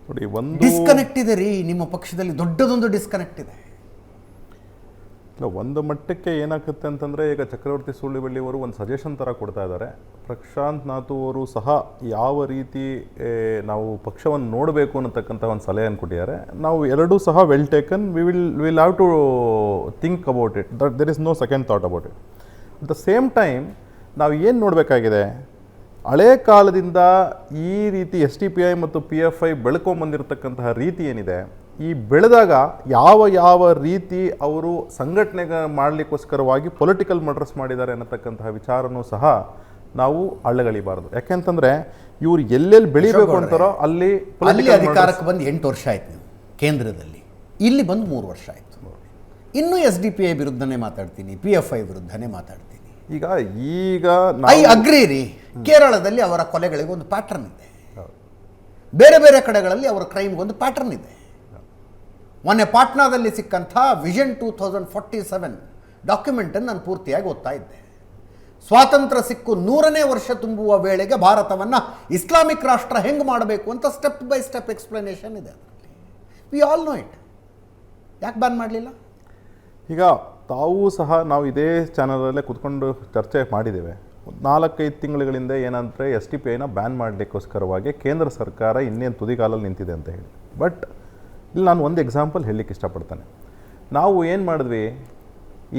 ನೋಡಿ. ಒಂದು ಡಿಸ್ಕನೆಕ್ಟ್ ಇದೆ ರೀ ನಿಮ್ಮ ಪಕ್ಷದಲ್ಲಿ, ದೊಡ್ಡದೊಂದು ಡಿಸ್ಕನೆಕ್ಟ್ ಇದೆ. ಒಂದು ಮಟ್ಟಕ್ಕೆ ಏನಾಗುತ್ತೆ ಅಂತಂದರೆ, ಈಗ ಚಕ್ರವರ್ತಿ ಸೂಲಿಬೆಲೆ ಅವರು ಒಂದು ಸಜೆಷನ್ ಥರ ಕೊಡ್ತಾ ಇದ್ದಾರೆ. ಪ್ರಶಾಂತ್ ನಾತು ಅವರು ಸಹ ಯಾವ ರೀತಿ ನಾವು ಪಕ್ಷವನ್ನು ನೋಡಬೇಕು ಅನ್ನತಕ್ಕಂಥ ಒಂದು ಸಲಹೆಯನ್ನು ಕೊಟ್ಟಿದ್ದಾರೆ. ನಾವು ಎರಡೂ ಸಹ well taken. Will have to think about it. There is no second thought about it. At the same time ನಾವು ಏನು ನೋಡಬೇಕಾಗಿದೆ, ಹಳೆ ಕಾಲದಿಂದ ಈ ರೀತಿ SDPI ಮತ್ತು PFI ಬೆಳ್ಕೊಂಬಂದಿರತಕ್ಕಂತಹ ರೀತಿ ಏನಿದೆ, ಈ ಬೆಳೆದಾಗ ಯಾವ ರೀತಿ ಅವರು ಸಂಘಟನೆ ಮಾಡಲಿಕ್ಕೋಸ್ಕರವಾಗಿ ಪೊಲಿಟಿಕಲ್ ಮರ್ಡರ್ಸ್ ಮಾಡಿದ್ದಾರೆ ಅನ್ನತಕ್ಕಂತಹ ವಿಚಾರನೂ ಸಹ ನಾವು ಅಳ್ಳಗಳಿಬಾರ್ದು. ಯಾಕೆಂತಂದರೆ ಇವ್ರು ಎಲ್ಲೆಲ್ಲಿ ಬೆಳಿಬೇಕು ಅಂತಾರೋ ಅಲ್ಲಿ ಅಧಿಕಾರಕ್ಕೆ ಬಂದು 8 ವರ್ಷ ಆಯ್ತು ನೀವು ಕೇಂದ್ರದಲ್ಲಿ, ಇಲ್ಲಿ ಬಂದು 3 ವರ್ಷ ಆಯಿತು. ಇನ್ನೂ SDPI ವಿರುದ್ಧನೇ ಮಾತಾಡ್ತೀನಿ, PFI ವಿರುದ್ಧನೇ ಮಾತಾಡ್ತೀನಿ. ಈಗ ಐ ಅಗ್ರಿ ರೀ. ಕೇರಳದಲ್ಲಿ ಅವರ ಕೊಲೆಗಳಿಗೆ ಒಂದು ಪ್ಯಾಟರ್ನ್ ಇದೆ, ಬೇರೆ ಬೇರೆ ಕಡೆಗಳಲ್ಲಿ ಅವರ ಕ್ರೈಮ್ಗೊಂದು ಪ್ಯಾಟರ್ನ್ ಇದೆ. ಮೊನ್ನೆ ಪಾಟ್ನಾದಲ್ಲಿ ಸಿಕ್ಕಂಥ ವಿಷನ್ 2047 ಡಾಕ್ಯುಮೆಂಟನ್ನು ನಾನು ಪೂರ್ತಿಯಾಗಿ ಓದ್ತಾ ಇದ್ದೆ. ಸ್ವಾತಂತ್ರ್ಯ ಸಿಕ್ಕು 100ನೇ ವರ್ಷ ತುಂಬುವ ವೇಳೆಗೆ ಭಾರತವನ್ನು ಇಸ್ಲಾಮಿಕ್ ರಾಷ್ಟ್ರ ಹೆಂಗೆ ಮಾಡಬೇಕು ಅಂತ ಸ್ಟೆಪ್ ಬೈ ಸ್ಟೆಪ್ ಎಕ್ಸ್ಪ್ಲನೇಷನ್ ಇದೆ. We all know it. ಯಾಕೆ ಬ್ಯಾನ್ ಮಾಡಲಿಲ್ಲ? ಈಗ ತಾವು ಸಹ ನಾವು ಇದೇ ಚಾನಲಲ್ಲೇ ಕೂತ್ಕೊಂಡು ಚರ್ಚೆ ಮಾಡಿದ್ದೇವೆ. 4-5 ತಿಂಗಳುಗಳಿಂದ ಏನಂದರೆ SDPIನ ಬ್ಯಾನ್ ಮಾಡಲಿಕ್ಕೋಸ್ಕರವಾಗಿ ಕೇಂದ್ರ ಸರ್ಕಾರ ಇನ್ನೇನು ತುದಿಗಾಲಲ್ಲಿ ನಿಂತಿದೆ ಅಂತ ಹೇಳಿ. ಬಟ್ ಇಲ್ಲಿ ನಾನು ಒಂದು ಎಕ್ಸಾಂಪಲ್ ಹೇಳಲಿಕ್ಕೆ ಇಷ್ಟಪಡ್ತೇನೆ. ನಾವು ಏನು ಮಾಡಿದ್ವಿ,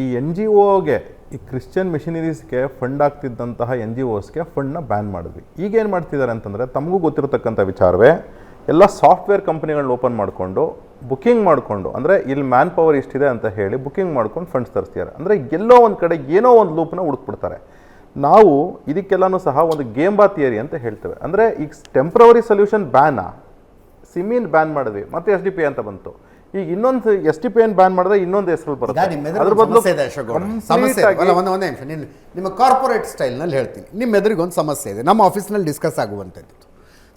ಈ NGOಗೆ, ಈ ಕ್ರಿಶ್ಚಿಯನ್ ಮಿಷನರೀಸ್ಗೆ ಫಂಡ್ ಆಗ್ತಿದ್ದಂತಹ NGOಸ್ಗೆ ಫಂಡ್ನ ಬ್ಯಾನ್ ಮಾಡಿದ್ವಿ. ಈಗೇನು ಮಾಡ್ತಿದ್ದಾರೆ ಅಂತಂದರೆ, ತಮಗೂ ಗೊತ್ತಿರತಕ್ಕಂಥ ವಿಚಾರವೇ, ಎಲ್ಲ ಸಾಫ್ಟ್ವೇರ್ ಕಂಪ್ನಿಗಳನ್ನ ಓಪನ್ ಮಾಡಿಕೊಂಡು ಬುಕ್ಕಿಂಗ್ ಮಾಡಿಕೊಂಡು, ಅಂದರೆ ಇಲ್ಲಿ ಮ್ಯಾನ್ ಪವರ್ ಇಷ್ಟಿದೆ ಅಂತ ಹೇಳಿ ಬುಕ್ಕಿಂಗ್ ಮಾಡ್ಕೊಂಡು ಫಂಡ್ಸ್ ತರಿಸ್ತಾರೆ. ಅಂದರೆ ಎಲ್ಲೋ ಒಂದು ಕಡೆ ಏನೋ ಒಂದು ಲೂಪ್ನ ಹುಡುಕ್ಬಿಡ್ತಾರೆ. ನಾವು ಇದಕ್ಕೆಲ್ಲನೂ ಸಹ ಒಂದು ಗೇಂಬಾ ಥಿಯರಿ ಅಂತ ಹೇಳ್ತೇವೆ. ಅಂದರೆ ಈಗ ಟೆಂಪ್ರವರಿ ಸೊಲ್ಯೂಷನ್ ಬ್ಯಾನಾ, ಸಿಮಿನ್ ಬ್ಯಾನ್ ಮಾಡಿದ್ವಿ, ಮತ್ತೆ SDP ಅಂತ ಬಂತು. ಈಗ ಇನ್ನೊಂದು SDP ಬ್ಯಾನ್ ಮಾಡಿದ್ರೆ ಇನ್ನೊಂದು ಹೆಸರು ಬರುತ್ತೆ. ಅದ್ರ ಬದಲು ಒಂದೇ ನಿಮಿಷ, ನಿಮ್ಮ ಕಾರ್ಪೊರೇಟ್ ಸ್ಟೈಲ್ನಲ್ಲಿ ಹೇಳ್ತೀನಿ. ನಿಮ್ಮ ಎದುರಿಗೆ ಒಂದು ಸಮಸ್ಯೆ ಇದೆ, ನಮ್ಮ ಆಫೀಸ್ನಲ್ಲಿ ಡಿಸ್ಕಸ್ ಆಗುವಂಥದ್ದು.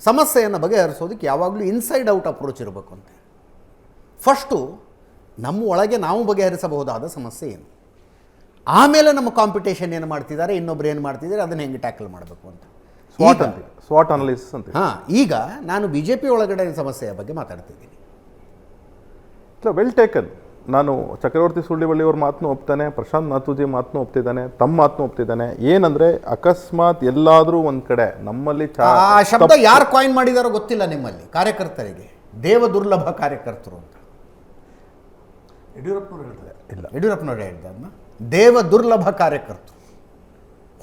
ಸಮಸ್ಯೆಯನ್ನು ಬಗೆಹರಿಸೋದಕ್ಕೆ ಯಾವಾಗಲೂ ಇನ್ಸೈಡ್ ಔಟ್ ಅಪ್ರೋಚ್ ಇರಬೇಕು ಅಂತ. ಫಸ್ಟು ನಮ್ಮ ಒಳಗೆ ನಾವು ಬಗೆಹರಿಸಬಹುದಾದ ಸಮಸ್ಯೆ ಏನು, ಆಮೇಲೆ ನಮ್ಮ ಕಾಂಪಿಟೇಷನ್ ಏನು ಮಾಡ್ತಿದ್ದಾರೆ, ಇನ್ನೊಬ್ರು ಏನು ಮಾಡ್ತಿದ್ದಾರೆ, ಅದನ್ನು ಹೆಂಗೆ ಟ್ಯಾಕಲ್ ಮಾಡಬೇಕು ಅಂತ. ಸ್ವಾಟ್ ಅನಾಲಿಸಿಸ್ ಅಂತ. ಈಗ ನಾನು BJP ಒಳಗಡೆ ಸಮಸ್ಯೆಯ ಬಗ್ಗೆ ಮಾತಾಡ್ತಿದ್ದೀನಿ. Well taken. ನಾನು ಚಕ್ರವರ್ತಿ ಸುಳ್ಳಿಬಳ್ಳಿ ಅವ್ರ ಮಾತನ್ನು ಒಪ್ತಾನೆ, ಪ್ರಶಾಂತ್ ನಾಥೂಜಿ ಮಾತನ್ನು ಒಪ್ತಿದ್ದಾನೆ, ತಮ್ಮ ಮಾತನ್ನು ಒಪ್ತಿದ್ದಾನೆ. ಏನಂದ್ರೆ ಅಕಸ್ಮಾತ್ ಎಲ್ಲಾದರೂ ಒಂದು ಕಡೆ ನಮ್ಮಲ್ಲಿ ಆ ಶಬ್ದ ಯಾರು ಕಾಯಿನ್ ಮಾಡಿದಾರೋ ಗೊತ್ತಿಲ್ಲ ನಿಮ್ಮಲ್ಲಿ ಕಾರ್ಯಕರ್ತರಿಗೆ, ದೇವ ದುರ್ಲಭ ಕಾರ್ಯಕರ್ತರು ಅಂತ ಯಡಿಯೂರಪ್ಪನವ್ರು ಹೇಳಿದ್ದನ್ನ. ದೇವ ದುರ್ಲಭ ಕಾರ್ಯಕರ್ತರು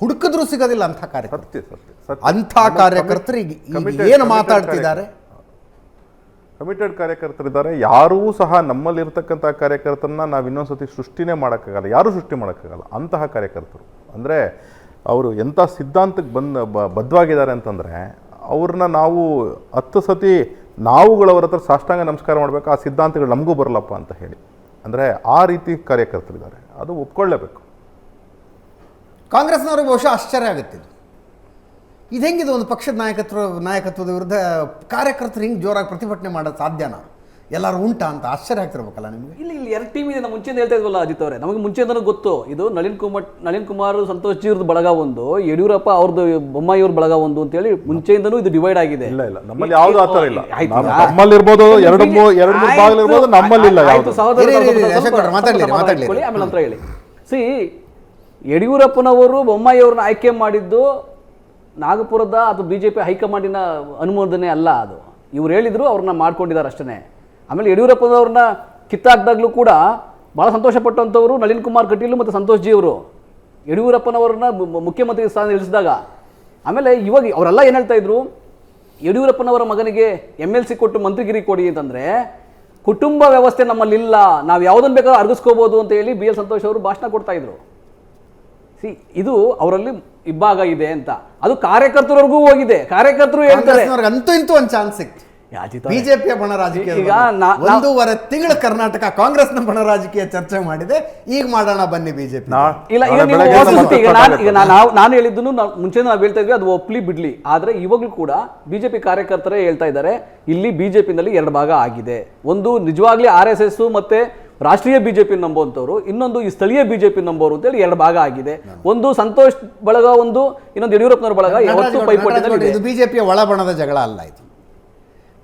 ಹುಡುಕಿದ್ರೂ ಸಿಗೋದಿಲ್ಲ ಅಂಥ ಕಾರ್ಯಕರ್ತರು. ಅಂಥ ಕಾರ್ಯಕರ್ತರು ಏನು ಮಾತಾಡ್ತಿದ್ದಾರೆ, ಕಮಿಟೆಡ್ ಕಾರ್ಯಕರ್ತರಿದ್ದಾರೆ. ಯಾರೂ ಸಹ ನಮ್ಮಲ್ಲಿರ್ತಕ್ಕಂಥ ಕಾರ್ಯಕರ್ತರನ್ನ ನಾವು ಇನ್ನೊಂದ್ಸತಿ ಸೃಷ್ಟಿನೇ ಮಾಡೋಕ್ಕಾಗಲ್ಲ, ಯಾರೂ ಸೃಷ್ಟಿ ಮಾಡೋಕ್ಕಾಗಲ್ಲ ಅಂತಹ ಕಾರ್ಯಕರ್ತರು. ಅಂದರೆ ಅವರು ಎಂಥ ಸಿದ್ಧಾಂತಕ್ಕೆ ಬದ್ಧವಾಗಿದ್ದಾರೆ ಅಂತಂದರೆ ಅವ್ರನ್ನ ನಾವು 10 ಸತಿ ನಾವುಗಳವ್ರ ಹತ್ರ ಸಾಷ್ಟಾಂಗ ನಮಸ್ಕಾರ ಮಾಡಬೇಕು, ಆ ಸಿದ್ಧಾಂತಗಳು ನಮಗೂ ಬರಲಪ್ಪ ಅಂತ ಹೇಳಿ. ಅಂದರೆ ಆ ರೀತಿ ಕಾರ್ಯಕರ್ತರಿದ್ದಾರೆ, ಅದು ಒಪ್ಕೊಳ್ಳೇಬೇಕು. ಕಾಂಗ್ರೆಸ್ನವ್ರಿಗೆ ಬಹುಶಃ ಆಶ್ಚರ್ಯ ಆಗುತ್ತೆ. ಇದು ಹೆಂಗಿದೆ, ಒಂದು ಪಕ್ಷದ ನಾಯಕತ್ವದ ವಿರುದ್ಧ ಕಾರ್ಯಕರ್ತರು ಹಿಂಗೆ ಜೋರಾಗಿ ಪ್ರತಿಭಟನೆ ಮಾಡೋದು ಸಾಧ್ಯನಾ, ಎಲ್ಲರೂ ಉಂಟಾ ಅಂತ ಆಶ್ಚರ್ಯ ಆಗ್ತಿರ್ಬೇಕಲ್ಲ ನಿಮಗೆ. ಇಲ್ಲಿ 2 ಟೀಮ್ ಇದೆ. ನಾವು ಮುಂಚೆಯಿಂದ ಹೇಳ್ತಾ ಇದ್ವಲ್ಲ ಅಜಿತ್ ಅವರೇ, ನಮಗೆ ಮುಂಚೆಯಿಂದನೂ ಗೊತ್ತು. ಇದು ನಳಿನ್ ಕುಮಾರ್ ಸಂತೋಷ್ ಜಿ ಅವ್ರದ್ದು ಬಳಗ ಒಂದು, ಯಡಿಯೂರಪ್ಪ ಅವ್ರದ್ದು ಬೊಮ್ಮಾಯಿ ಅವ್ರ ಬಳಗ ಒಂದು ಅಂತೇಳಿ ಮುಂಚೆಯಿಂದನೂ ಇದು ಡಿವೈಡ್ ಆಗಿದೆ. ಇಲ್ಲ ನಮ್ಮಲ್ಲಿ ಯಾವುದು ಆ ಥರ ಇಲ್ಲ. ನಮ್ಮಲ್ಲಿ ಇರ್ಬೋದು 2-3 ಭಾಗ ಇರ್ಬೋದು, ನಮ್ಮಲ್ಲಿ ಇಲ್ಲ. ಆಮೇಲೆ ನಂತರ ಹೇಳಿ. ಯಡಿಯೂರಪ್ಪನವರು ಬೊಮ್ಮಾಯಿ ಅವ್ರನ್ನ ಆಯ್ಕೆ ಮಾಡಿದ್ದು ನಾಗಪುರದ ಅಥವಾ BJP ಹೈಕಮಾಂಡಿನ ಅನುಮೋದನೆ ಅಲ್ಲ, ಅದು ಇವ್ರು ಹೇಳಿದ್ರು, ಅವ್ರನ್ನ ಮಾಡ್ಕೊಂಡಿದ್ದಾರೆ ಅಷ್ಟೇ. ಆಮೇಲೆ ಯಡಿಯೂರಪ್ಪನವ್ರನ್ನ ಕಿತ್ತಾಕ್ದಾಗಲೂ ಕೂಡ ಭಾಳ ಸಂತೋಷಪಟ್ಟಂಥವ್ರು ನಳಿನ್ ಕುಮಾರ್ ಕಟೀಲ್ ಮತ್ತು ಸಂತೋಷ್ ಜಿ ಅವರು ಯಡಿಯೂರಪ್ಪನವ್ರನ್ನ ಮುಖ್ಯಮಂತ್ರಿ ಸ್ಥಾನ ಇಳಿಸಿದಾಗ. ಆಮೇಲೆ ಇವಾಗ ಅವರೆಲ್ಲ ಏನು ಹೇಳ್ತಾ ಇದ್ರು, ಯಡಿಯೂರಪ್ಪನವರ ಮಗನಿಗೆ MLC ಕೊಟ್ಟು ಮಂತ್ರಿಗಿರಿ ಕೊಡಿ ಅಂತಂದರೆ ಕುಟುಂಬ ವ್ಯವಸ್ಥೆ ನಮ್ಮಲ್ಲಿಲ್ಲ, ನಾವು ಯಾವುದನ್ನು ಬೇಕಾದ್ರೂ ಅರ್ಗಿಸ್ಕೋಬೋದು ಅಂತ ಹೇಳಿ BL ಸಂತೋಷ್ ಅವರು ಭಾಷಣ ಕೊಡ್ತಾ ಇದ್ರು. ಇದು ಅವರಲ್ಲಿ ಇಬ್ಬಾಗ ಇದೆ ಅಂತ, ಅದು ಕಾರ್ಯಕರ್ತರವರೆಗೂ ಹೋಗಿದೆ. ಕಾರ್ಯಕರ್ತರು ಹೇಳ್ತಾರೆ ಅಂತೂ ಇಂತೂ ಒಂದು ಚಾನ್ಸ್ ಸಿಕ್ತು. ಬಿಜೆಪಿಯ ಬಣ ರಾಜಕೀಯ ಈಗ 1.5 ತಿಂಗಳು ಕರ್ನಾಟಕ ಕಾಂಗ್ರೆಸ್ನ ಬಣ ರಾಜಕೀಯ ಚರ್ಚೆ ಮಾಡಿದೆ, ಈಗ ಮಾಡೋಣ ಬನ್ನಿ ಬಿಜೆಪಿ. ಇಲ್ಲ ಈಗ ನಾನು ಹೇಳಿದ್ದನ್ನು ಮುಂಚೆ ನಾವು ಹೇಳ್ತಾ ಇದ್ವಿ, ಅದು ಒಪ್ಲಿ ಬಿಡ್ಲಿ. ಆದ್ರೆ ಇವಾಗಲೂ ಕೂಡ ಬಿಜೆಪಿ ಕಾರ್ಯಕರ್ತರೇ ಹೇಳ್ತಾ ಇದ್ದಾರೆ, ಇಲ್ಲಿ ಬಿಜೆಪಿನಲ್ಲಿ 2 ಭಾಗ ಆಗಿದೆ. ಒಂದು ನಿಜವಾಗ್ಲೂ RSS ಮತ್ತೆ ರಾಷ್ಟ್ರೀಯ ಬಿಜೆಪಿ ನಂಬುವಂಥವ್ರು, ಇನ್ನೊಂದು ಈ ಸ್ಥಳೀಯ ಬಿಜೆಪಿ ನಂಬೋರು ಅಂತೇಳಿ 2 ಭಾಗ ಆಗಿದೆ. ಒಂದು ಸಂತೋಷ್ ಬಳಗ, ಒಂದು ಇನ್ನೊಂದು ಯಡಿಯೂರಪ್ಪನವರ ಬಳಗ. ಇದು ಬಿಜೆಪಿಯ ಒಳಬಣದ ಜಗಳ ಅಲ್ಲ. ಇದು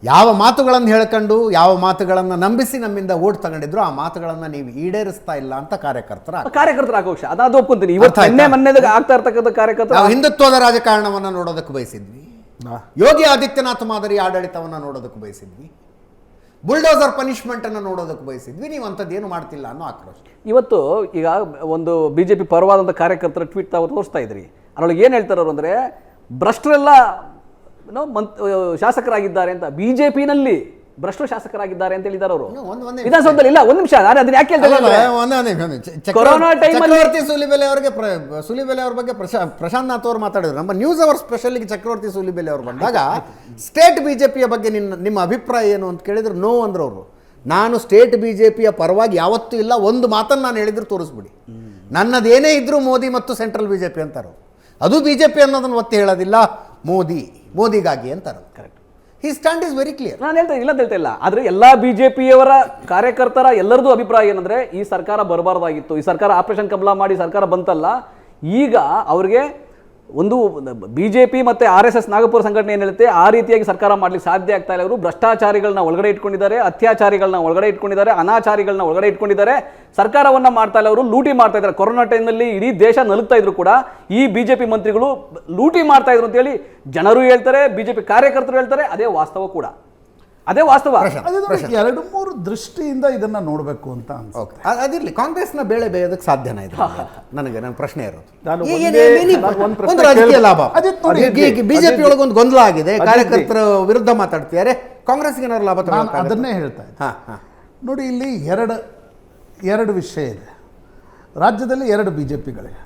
ಯಾವ ಮಾತುಗಳನ್ನು ಹೇಳ್ಕೊಂಡು ಯಾವ ಮಾತುಗಳನ್ನು ನಂಬಿಸಿ ನಮ್ಮಿಂದ ಓಟ್ ತಗೊಂಡಿದ್ರು, ಆ ಮಾತುಗಳನ್ನ ನೀವು ಈಡೇರಿಸ್ತಾ ಇಲ್ಲ ಅಂತ ಕಾರ್ಯಕರ್ತರ ಆಕ್ರೋಶ. ಅದು ಒಪ್ಕೊಂತೀನಿ. ಇವತ್ತು ಮೊನ್ನೆ ಆಗ್ತಾ ಇರ್ತಕ್ಕಂಥ ಕಾರ್ಯಕರ್ತರು ನಾವು ಹಿಂದುತ್ವದ ರಾಜಕಾರಣವನ್ನ ನೋಡೋದಕ್ಕೆ ಬಯಸಿದ್ವಿ, ಯೋಗಿ ಆದಿತ್ಯನಾಥ್ ಮಾದರಿ ಆಡಳಿತವನ್ನ ನೋಡೋದಕ್ಕೆ ಬಯಸಿದ್ವಿ, ಬುಲ್ಡೋಸರ್ ಪನಿಷ್ಮೆಂಟ್ ಅನ್ನು ನೋಡೋದಕ್ಕೆ ಬಯಸಿದ್ವಿ. ನೀವು ಅಂಥದ್ದು ಏನು ಮಾಡ್ತಿಲ್ಲ ಅನ್ನೋ ಆಕ್ರೋಶ. ಇವತ್ತು ಈಗ ಒಂದು ಬಿಜೆಪಿ ಪರವಾದಂಥ ಕಾರ್ಯಕರ್ತರ ಟ್ವೀಟ್ ತಾವು ತೋರಿಸ್ತಾ ಇದ್ರಿ. ಅದರೊಳಗೆ ಏನು ಹೇಳ್ತಾರೋ ಅಂದರೆ, ಭ್ರಷ್ಟರೆಲ್ಲ ಶಾಸಕರಾಗಿದ್ದಾರೆ ಅಂತ, ಬಿಜೆಪಿನಲ್ಲಿ ಭ್ರಷ್ಟ ಶಾಸಕರಾಗಿದ್ದಾರೆ ಅಂತ ಹೇಳಿದ್ದಾರೆ ಅವರು ವಿಧಾನಸೌಧದಲ್ಲಿ. ಇಲ್ಲ, ಒಂದು ನಿಮಿಷ, ನಾನು ಅದನ್ನ ಯಾಕೆ ಹೇಳ್ತೇನೆ, ಕೊರೋನಾ ಟೈಮಲ್ಲಿ ಸೂಲಿಬೆಲೆ ಅವ್ರ ಬಗ್ಗೆ ಪ್ರಶಾಂತ್ ನಾಥ್ ಅವರು ಮಾತಾಡಿದ್ರು. ನಮ್ಮ ನ್ಯೂಸ್ ಅವರ್ ಸ್ಪೆಷಲ್ಗೆ ಚಕ್ರವರ್ತಿ ಸೂಲಿಬೆಲೆ ಅವರು ಬಂದಾಗ ಸ್ಟೇಟ್ ಬಿಜೆಪಿಯ ಬಗ್ಗೆ ನಿಮ್ಮ ಅಭಿಪ್ರಾಯ ಏನು ಅಂತ ಕೇಳಿದ್ರು, ನೋ ಅಂದ್ರು ಅವರು. ನಾನು ಸ್ಟೇಟ್ ಬಿಜೆಪಿಯ ಪರವಾಗಿ ಯಾವತ್ತೂ ಇಲ್ಲ, ಒಂದು ಮಾತನ್ನು ನಾನು ಹೇಳಿದ್ರು ತೋರಿಸ್ಬಿಡಿ, ನನ್ನದೇನೇ ಇದ್ರೂ ಮೋದಿ ಮತ್ತು ಸೆಂಟ್ರಲ್ ಬಿಜೆಪಿ ಅಂತಾರೋ. ಅದು ಬಿಜೆಪಿ ಅನ್ನೋದನ್ನು ಒತ್ತಿ ಹೇಳೋದಿಲ್ಲ, ಮೋದಿಗಾಗಿ ಅಂತಾರೆ. Correct, he stand is very clear. ನಾನು ಹೇಳ್ತಾ ಇಲ್ಲ ಅಂತ ಹೇಳ್ತಾ ಇಲ್ಲ, ಆದರೆ ಎಲ್ಲ ಬಿಜೆಪಿಯವರ ಕಾರ್ಯಕರ್ತರ ಎಲ್ಲರದು ಅಭಿಪ್ರಾಯ ಏನಂದ್ರೆ, ಈ ಸರ್ಕಾರ ಬರಬಾರ್ದಾಗಿತ್ತು, ಈ ಸರ್ಕಾರ ಆಪರೇಷನ್ ಕಮಲ ಮಾಡಿ ಸರ್ಕಾರ ಬಂತಲ್ಲ, ಈಗ ಅವ್ರಿಗೆ ಒಂದು ಬಿಜೆಪಿ ಮತ್ತೆ RSS ನಾಗಪುರ ಸಂಘಟನೆ ಏನು ಹೇಳುತ್ತೆ, ಆ ರೀತಿಯಾಗಿ ಸರ್ಕಾರ ಮಾಡ್ಲಿಕ್ಕೆ ಸಾಧ್ಯ ಆಗ್ತಾ ಇಲ್ಲ. ಅವರು ಭ್ರಷ್ಟಾಚಾರಿಗಳನ್ನ ಒಳಗಡೆ ಇಟ್ಕೊಂಡಿದ್ದಾರೆ, ಅತ್ಯಾಚಾರಿಗಳನ್ನ ಒಳಗಡೆ ಇಟ್ಕೊಂಡಿದ್ದಾರೆ, ಅನಾಚಾರಿಗಳನ್ನ ಒಳಗಡೆ ಇಟ್ಕೊಂಡಿದ್ದಾರೆ, ಸರ್ಕಾರವನ್ನ ಮಾಡ್ತಾ ಇಲ್ಲ, ಅವರು ಲೂಟಿ ಮಾಡ್ತಾ ಇದ್ದಾರೆ. ಕೊರೋನಾ ಟೈಮ್ನಲ್ಲಿ ಇಡೀ ದೇಶ ನಲುಗ್ತಾ ಇದ್ರು ಕೂಡ ಈ ಬಿಜೆಪಿ ಮಂತ್ರಿಗಳು ಲೂಟಿ ಮಾಡ್ತಾ ಇದ್ರು ಅಂತ ಹೇಳಿ ಜನರು ಹೇಳ್ತಾರೆ, ಬಿಜೆಪಿ ಕಾರ್ಯಕರ್ತರು ಹೇಳ್ತಾರೆ. ಅದೇ ವಾಸ್ತವ ಕೂಡ, ಅದೇ ವಾಸ್ತವ. 2-3 ದೃಷ್ಟಿಯಿಂದ ಇದನ್ನ ನೋಡಬೇಕು ಅಂತ ಅನ್ಸುತ್ತೆ. ಅದಿರ್ಲಿ, ಕಾಂಗ್ರೆಸ್ನ ಬೇಳೆ ಬೇಯೋದಕ್ಕೆ ಸಾಧ್ಯನಾ ಇದೆ? ನನ್ನ ಪ್ರಶ್ನೆ ಇರೋದು, ಬಿಜೆಪಿ ಒಳಗೆ ಒಂದು ಗೊಂದಲ ಆಗಿದೆ, ಕಾರ್ಯಕರ್ತರ ವಿರುದ್ಧ ಮಾತಾಡ್ತಿದ್ದಾರೆ, ಕಾಂಗ್ರೆಸ್ಗೆ ಏನಾದ್ರು ಲಾಭ ನಾನು ತಗೊಳಕ್ಕಾಗತ್ತಾ? ಅದನ್ನೇ ಹೇಳ್ತಾ ಇದ್ದೆ. ಹಾಂ ಹಾಂ ನೋಡಿ, ಇಲ್ಲಿ ಎರಡು ವಿಷಯ ಇದೆ. ರಾಜ್ಯದಲ್ಲಿ 2 BJPಗಳಿವೆ.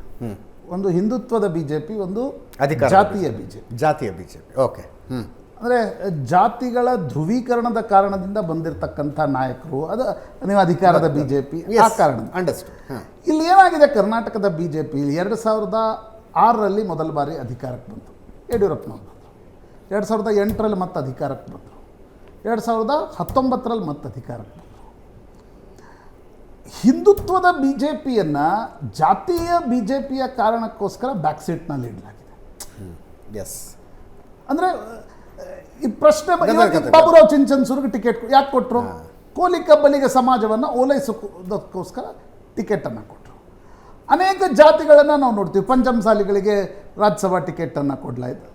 ಒಂದು ಹಿಂದುತ್ವದ BJP, ಒಂದು ಅಧಿಕಾರ ಜಾತೀಯ BJP. ಜಾತಿಯ BJP. ಓಕೆ. ಅಂದರೆ ಜಾತಿಗಳ ಧ್ರುವೀಕರಣದ ಕಾರಣದಿಂದ ಬಂದಿರತಕ್ಕಂಥ ನಾಯಕರು, ಅದು ನೀವು ಅಧಿಕಾರದ BJP ಆ ಕಾರಣ. ಅಂಡರ್ಸ್ಟ್ಯಾಂಡ್. ಇಲ್ಲಿ ಏನಾಗಿದೆ, ಕರ್ನಾಟಕದ BJP 2006ರಲ್ಲಿ ಮೊದಲ ಬಾರಿ ಅಧಿಕಾರಕ್ಕೆ ಬಂತು, ಯಡಿಯೂರಪ್ಪನವರು ಬಂದರು. 2008ರಲ್ಲಿ ಮತ್ತೆ ಅಧಿಕಾರಕ್ಕೆ ಬಂದರು. 2019ರಲ್ಲಿ ಮತ್ತೆ ಅಧಿಕಾರಕ್ಕೆ ಬಂದರು. ಹಿಂದುತ್ವದ BJPಯನ್ನು ಜಾತೀಯ BJPಯ ಕಾರಣಕ್ಕೋಸ್ಕರ ಬ್ಯಾಕ್ ಸೀಟ್ನಲ್ಲಿ ಇಡಲಾಗಿದೆ. ಎಸ್. ಅಂದರೆ ಈ ಪ್ರಶ್ನೆ, ಬಾಬುರಾವ್ ಚಿಂಚನ್ಸೂರ್ಗೆ ಟಿಕೆಟ್ ಯಾಕೆ ಕೊಟ್ಟರು? ಕೋಲಿ ಕಬ್ಬಲಿಗ ಸಮಾಜವನ್ನು ಓಲೈಸೋದಕ್ಕೋಸ್ಕರ ಟಿಕೆಟನ್ನು ಕೊಟ್ಟರು. ಅನೇಕ ಜಾತಿಗಳನ್ನು ನಾವು ನೋಡ್ತೀವಿ. ಪಂಚಮಸಾಲಿಗಳಿಗೆ ರಾಜ್ಯಸಭಾ ಟಿಕೆಟನ್ನು ಕೊಡಲಾಯಿತು.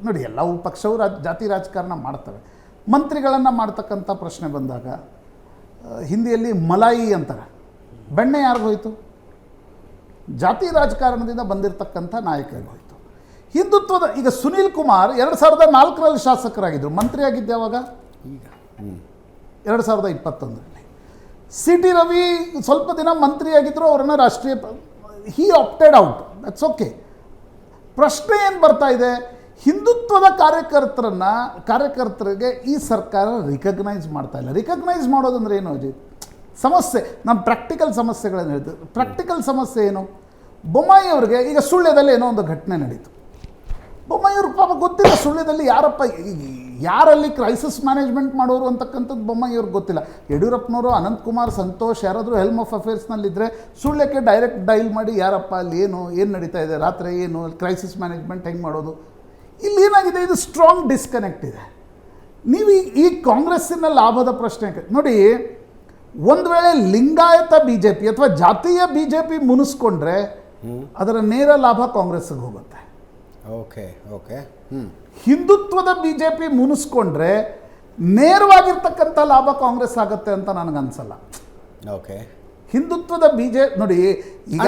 ನೋಡಿ, ಎಲ್ಲವೂ ಪಕ್ಷವು ಜಾತಿ ರಾಜಕಾರಣ ಮಾಡ್ತವೆ. ಮಂತ್ರಿಗಳನ್ನು ಮಾಡ್ತಕ್ಕಂಥ ಪ್ರಶ್ನೆ ಬಂದಾಗ ಹಿಂದಿಯಲ್ಲಿ ಮಲಾಯಿ ಅಂತಾರೆ. ಬೆಣ್ಣೆ ಯಾರಿಗೂ ಹೋಯಿತು? ಜಾತಿ ರಾಜಕಾರಣದಿಂದ ಬಂದಿರತಕ್ಕಂಥ ನಾಯಕರಿಗೆ ಹೋಯಿತು. ಹಿಂದುತ್ವದ, ಈಗ ಸುನೀಲ್ ಕುಮಾರ್ 2004ರಲ್ಲಿ ಶಾಸಕರಾಗಿದ್ದರು. ಮಂತ್ರಿ ಆಗಿದ್ದು ಯಾವಾಗ? ಈಗ 2021ರಲ್ಲಿ. CT ರವಿ ಸ್ವಲ್ಪ ದಿನ ಮಂತ್ರಿಯಾಗಿದ್ದರು. ಅವರನ್ನು ರಾಷ್ಟ್ರೀಯ ಹಿ ಆಪ್ಟೆಡ್ ಔಟ್. That's okay. ಪ್ರಶ್ನೆ ಏನು ಬರ್ತಾ ಇದೆ, ಹಿಂದುತ್ವದ ಕಾರ್ಯಕರ್ತರಿಗೆ ಈ ಸರ್ಕಾರ ರಿಕಗ್ನೈಸ್ ಮಾಡ್ತಾ ಇಲ್ಲ. ರಿಕಗ್ನೈಸ್ ಮಾಡೋದಂದ್ರೆ ಏನು ಅಜಿತ್? ಸಮಸ್ಯೆ, ನಾನು ಪ್ರಾಕ್ಟಿಕಲ್ ಸಮಸ್ಯೆಗಳನ್ನು ಹೇಳ್ತೀನಿ. ಪ್ರಾಕ್ಟಿಕಲ್ ಸಮಸ್ಯೆ ಏನು? ಬೊಮ್ಮಾಯಿ ಅವರಿಗೆ ಈಗ ಸುಳ್ಯದಲ್ಲಿ ಏನೋ ಒಂದು ಘಟನೆ ನಡೀತು. ಬೊಮ್ಮಾಯಿಯವ್ರಿಗೆ ಪಾಪ ಗೊತ್ತಿಲ್ಲ ಸುಳ್ಯದಲ್ಲಿ ಯಾರಲ್ಲಿ ಕ್ರೈಸಿಸ್ ಮ್ಯಾನೇಜ್ಮೆಂಟ್ ಮಾಡೋರು ಅಂತಕ್ಕಂಥದ್ದು ಬೊಮ್ಮಾಯಿಯವ್ರಿಗೆ ಗೊತ್ತಿಲ್ಲ. ಯಡಿಯೂರಪ್ಪನವರು, ಅನಂತಕುಮಾರ್, ಸಂತೋಷ್ ಯಾರಾದರೂ ಹೆಲ್ಮ್ ಆಫ್ ಅಫೇರ್ಸ್ನಲ್ಲಿದ್ದರೆ ಸುಳ್ಯಕ್ಕೆ ಡೈರೆಕ್ಟ್ ಡೈಲ್ ಮಾಡಿ ಯಾರಪ್ಪ ಅಲ್ಲಿ ಏನು ನಡೀತಾ ಇದೆ, ರಾತ್ರಿ ಏನು ಕ್ರೈಸಿಸ್ ಮ್ಯಾನೇಜ್ಮೆಂಟ್ ಹೆಂಗೆ ಮಾಡೋದು. ಇಲ್ಲಿ ಏನಾಗಿದೆ, ಇದು ಸ್ಟ್ರಾಂಗ್ ಡಿಸ್ಕನೆಕ್ಟ್ ಇದೆ. ನೀವು ಈ ಕಾಂಗ್ರೆಸ್ಸಿನ ಲಾಭದ ಪ್ರಶ್ನೆ ನೋಡಿ, ಒಂದು ವೇಳೆ ಲಿಂಗಾಯತ BJP ಅಥವಾ ಜಾತೀಯ BJP ಮುನಿಸ್ಕೊಂಡ್ರೆ ಅದರ ನೇರ ಲಾಭ ಕಾಂಗ್ರೆಸ್ಗೆ ಹೋಗುತ್ತೆ. Okay okay. ಹಿಂದುತ್ವದ BJP ಮುನಿಸ್ಕೊಂಡ್ರೆ ನೇರವಾಗಿರ್ತಕ್ಕಂಥ ಲಾಭ ಕಾಂಗ್ರೆಸ್ ಆಗುತ್ತೆ ಅಂತ ನನಗನ್ಸಲ್ಲ. ಓಕೆ. ಹಿಂದುತ್ವದ ನೋಡಿ, ಈಗ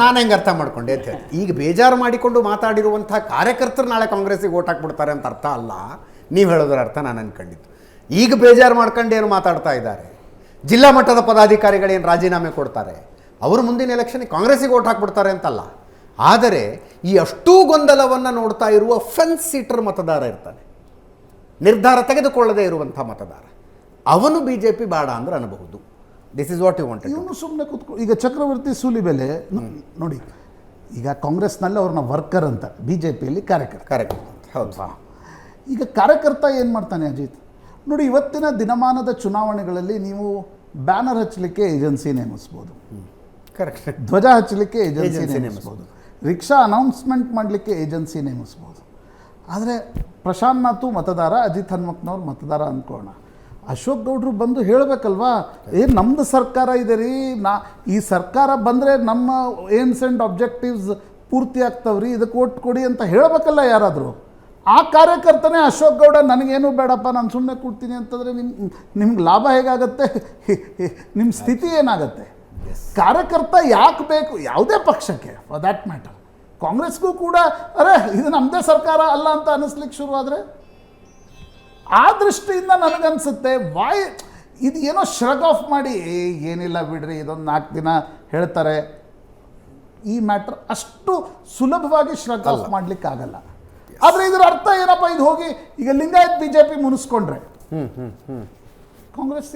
ನಾನು ಹೆಂಗೆ ಅರ್ಥ ಮಾಡ್ಕೊಂಡೆ ಅಂತ ಹೇಳಿ, ಈಗ ಬೇಜಾರು ಮಾಡಿಕೊಂಡು ಮಾತಾಡಿರುವಂಥ ಕಾರ್ಯಕರ್ತರು ನಾಳೆ ಕಾಂಗ್ರೆಸ್ಸಿಗೆ ಓಟ್ ಹಾಕ್ಬಿಡ್ತಾರೆ ಅಂತ ಅರ್ಥ ಅಲ್ಲ. ನೀವು ಹೇಳೋದ್ರ ಅರ್ಥ ನಾನು ಅನ್ಕೊಂಡಿದ್ದು. ಈಗ ಬೇಜಾರು ಮಾಡ್ಕೊಂಡು ಏನು ಮಾತಾಡ್ತಾ ಇದ್ದಾರೆ, ಜಿಲ್ಲಾ ಮಟ್ಟದ ಪದಾಧಿಕಾರಿಗಳೇನು ರಾಜೀನಾಮೆ ಕೊಡ್ತಾರೆ, ಅವರು ಮುಂದಿನ ಎಲೆಕ್ಷನ್ಗೆ ಕಾಂಗ್ರೆಸ್ಸಿಗೆ ಓಟ್ ಹಾಕ್ಬಿಡ್ತಾರೆ ಅಂತಲ್ಲ. ಆದರೆ ಈ ಅಷ್ಟೂ ಗೊಂದಲವನ್ನು ನೋಡ್ತಾ ಇರುವ ಫೆನ್ಸ್ ಸೀಟರ್ ಮತದಾರ ಇರ್ತಾನೆ, ನಿರ್ಧಾರ ತೆಗೆದುಕೊಳ್ಳದೇ ಇರುವಂಥ ಮತದಾರ, ಅವನು BJP ಬೇಡ ಅಂದ್ರೆ ಅನ್ನಬಹುದು. This is what you want. ಇವನು ಸುಮ್ಮನೆ ಕೂತ್ಕೊಂಡು, ಈಗ ಚಕ್ರವರ್ತಿ ಸೂಲಿಬೆಲೆ ನೋಡಿ, ಈಗ ಕಾಂಗ್ರೆಸ್ನಲ್ಲಿ ಅವ್ರನ್ನ ವರ್ಕರ್ ಅಂತ, BJPಯಲ್ಲಿ ಕಾರ್ಯಕರ್ತ. ಹೌದು. ಈಗ ಕಾರ್ಯಕರ್ತ ಏನು ಮಾಡ್ತಾನೆ ಅಜಿತ್? ನೋಡಿ, ಇವತ್ತಿನ ದಿನಮಾನದ ಚುನಾವಣೆಗಳಲ್ಲಿ ನೀವು ಬ್ಯಾನರ್ ಹಚ್ಚಲಿಕ್ಕೆ ಏಜೆನ್ಸಿ ನೇಮಿಸ್ಬೋದು, ಕರೆಕ್ಟ್. ಧ್ವಜ ಹಚ್ಚಲಿಕ್ಕೆ ಏಜೆನ್ಸಿ ನೇಮಿಸ್ಬೋದು, ರಿಕ್ಷಾ ಅನೌನ್ಸ್ಮೆಂಟ್ ಮಾಡಲಿಕ್ಕೆ ಏಜೆನ್ಸಿ ನೇಮಿಸ್ಬೋದು. ಆದರೆ ಪ್ರಶಾಂತ್ ನಾಥು ಮತದಾರ, ಅಜಿತ್ ಹನುಮಕ್ನವ್ರು ಮತದಾರ ಅಂದ್ಕೊಳ್ಳೋಣ. ಅಶೋಕ್ ಗೌಡ್ರು ಬಂದು ಹೇಳಬೇಕಲ್ವಾ, ನಮ್ಮದು ಸರ್ಕಾರ ಇದೆ ರೀ, ಈ ಸರ್ಕಾರ ಬಂದರೆ ನಮ್ಮ ಏಮ್ಸ್ ಆ್ಯಂಡ್ ಆಬ್ಜೆಕ್ಟಿವ್ಸ್ ಪೂರ್ತಿ ಆಗ್ತಾವ್ರಿ, ಇದಕ್ಕೆ ಓಟ್ ಕೊಡಿ ಅಂತ ಹೇಳಬೇಕಲ್ಲ ಯಾರಾದರೂ. ಆ ಕಾರ್ಯಕರ್ತನೇ ಅಶೋಕ್ ಗೌಡ ನನಗೇನು ಬೇಡಪ್ಪ, ನಾನು ಸುಮ್ಮನೆ ಕೊಡ್ತೀನಿ ಅಂತಂದರೆ ನಿಮ್ಗೆ ಲಾಭ ಹೇಗಾಗತ್ತೆ, ನಿಮ್ಮ ಸ್ಥಿತಿ ಏನಾಗುತ್ತೆ? ಕಾರ್ಯಕರ್ತ ಯಾಕೆ ಬೇಕು ಯಾವುದೇ ಪಕ್ಷಕ್ಕೆ, ಫಾರ್ ದ್ಯಾಟ್ ಮ್ಯಾಟರ್ ಕಾಂಗ್ರೆಸ್ಗೂ ಕೂಡ, ಅರೆ ಇದು ನಮ್ಮದೇ ಸರ್ಕಾರ ಅಲ್ಲ ಅಂತ ಅನ್ನಿಸ್ಲಿಕ್ಕೆ ಶುರುವಾದರೆ, ಆ ದೃಷ್ಟಿಯಿಂದ ನನಗನ್ಸುತ್ತೆ ಇದು ಏನೋ ಶ್ರಗ್ ಆಫ್ ಮಾಡಿ ಏನಿಲ್ಲ ಬಿಡ್ರಿ, ಇದೊಂದು 4 ದಿನ ಹೇಳ್ತಾರೆ, ಈ ಮ್ಯಾಟ್ರ್ ಅಷ್ಟು ಸುಲಭವಾಗಿ ಶ್ರಗ್ ಆಫ್ ಮಾಡಲಿಕ್ಕಾಗಲ್ಲ. ಆದರೆ ಇದರ ಅರ್ಥ ಏನಪ್ಪ, ಇದು ಹೋಗಿ ಈಗ ಲಿಂಗಾಯತ್ BJP ಮುನಿಸ್ಕೊಂಡ್ರೆ Congress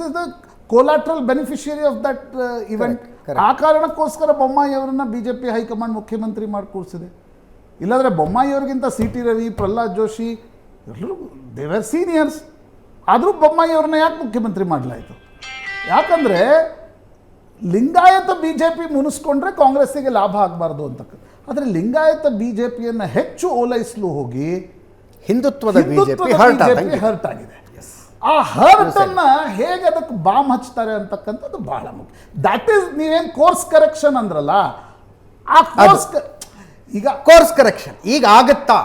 is the collateral beneficiary of that event. ಆ ಕಾರಣಕ್ಕೋಸ್ಕರ ಬೊಮ್ಮಾಯಿ ಅವರನ್ನ BJP ಹೈಕಮಾಂಡ್ ಮುಖ್ಯಮಂತ್ರಿ ಮಾಡಿ ಕೂರಿಸಿದೆ. ಇಲ್ಲಾಂದರೆ ಬೊಮ್ಮಾಯಿ ಅವ್ರಿಗಿಂತ CT ರವಿ, ಪ್ರಹ್ಲಾದ್ ಜೋಶಿ ಎಲ್ಲರೂ ದೇವರ್ ಸೀನಿಯರ್ಸ್. ಆದರೂ ಬೊಮ್ಮಾಯಿ ಅವ್ರನ್ನ ಯಾಕೆ ಮುಖ್ಯಮಂತ್ರಿ ಮಾಡಲಾಯಿತು? ಯಾಕಂದರೆ ಲಿಂಗಾಯತ BJP ಮುನಿಸ್ಕೊಂಡ್ರೆ ಕಾಂಗ್ರೆಸ್ಸಿಗೆ ಲಾಭ ಆಗಬಾರ್ದು ಅಂತಕ್ಕಂಥ. ಆದರೆ ಲಿಂಗಾಯತ BJPಯನ್ನು ಹೆಚ್ಚು ಓಲೈಸಲು ಹೋಗಿ ಹಿಂದುತ್ವದ BJP ಹರ್ಟ್ ಆಗಿದೆ. ಆ ಹರ್ಟನ್ನು ಹೇಗೆ ಅದಕ್ಕೆ ಬಾಂಬ್ ಹಚ್ತಾರೆ ಅಂತಕ್ಕಂಥದ್ದು ಬಹಳ ಮುಖ್ಯ. ದ್ಯಾಟ್ ಈಸ್, ನೀವೇನು ಕೋರ್ಸ್ ಕರೆಕ್ಷನ್ ಅಂದ್ರಲ್ಲ, ಆ ಕೋರ್ಸ್ ಕರೆಕ್ಷನ್ ಈಗ ಆಗುತ್ತಾ?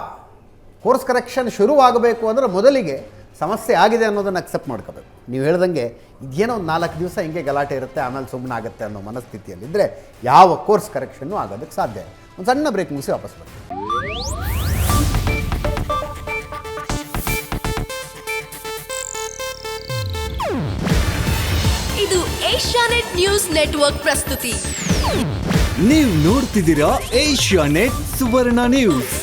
ಕೋರ್ಸ್ ಕರೆಕ್ಷನ್ ಶುರುವಾಗಬೇಕು ಅಂದರೆ ಮೊದಲಿಗೆ ಸಮಸ್ಯೆ ಆಗಿದೆ ಅನ್ನೋದನ್ನು ಅಕ್ಸೆಪ್ಟ್ ಮಾಡ್ಕೋಬೇಕು. ನೀವು ಹೇಳ್ದಂಗೆ ಇದೇನೋ ಒಂದು 4 ದಿವಸ ಹಿಂಗೆ ಗಲಾಟೆ ಇರುತ್ತೆ, ಆಮೇಲೆ ಸುಮ್ಮನೆ ಆಗುತ್ತೆ ಅನ್ನೋ ಮನಸ್ಥಿತಿಯಲ್ಲಿದ್ದರೆ ಯಾವ ಕೋರ್ಸ್ ಕರೆಕ್ಷನ್ನು ಆಗೋದಕ್ಕೆ ಸಾಧ್ಯ. ಒಂದು ಸಣ್ಣ ಬ್ರೇಕ್ ಮುಗಿಸಿ ವಾಪಸ್ ಬರ್ತೀವಿ. ಏಷ್ಯಾನೆಟ್ ನ್ಯೂಸ್ ನೆಟ್ವರ್ಕ್ ಪ್ರಸ್ತುತಿ. ನೀವು ನೋಡ್ತಿದ್ದೀರಾ ಏಷ್ಯಾನೆಟ್ ಸುವರ್ಣ ನ್ಯೂಸ್.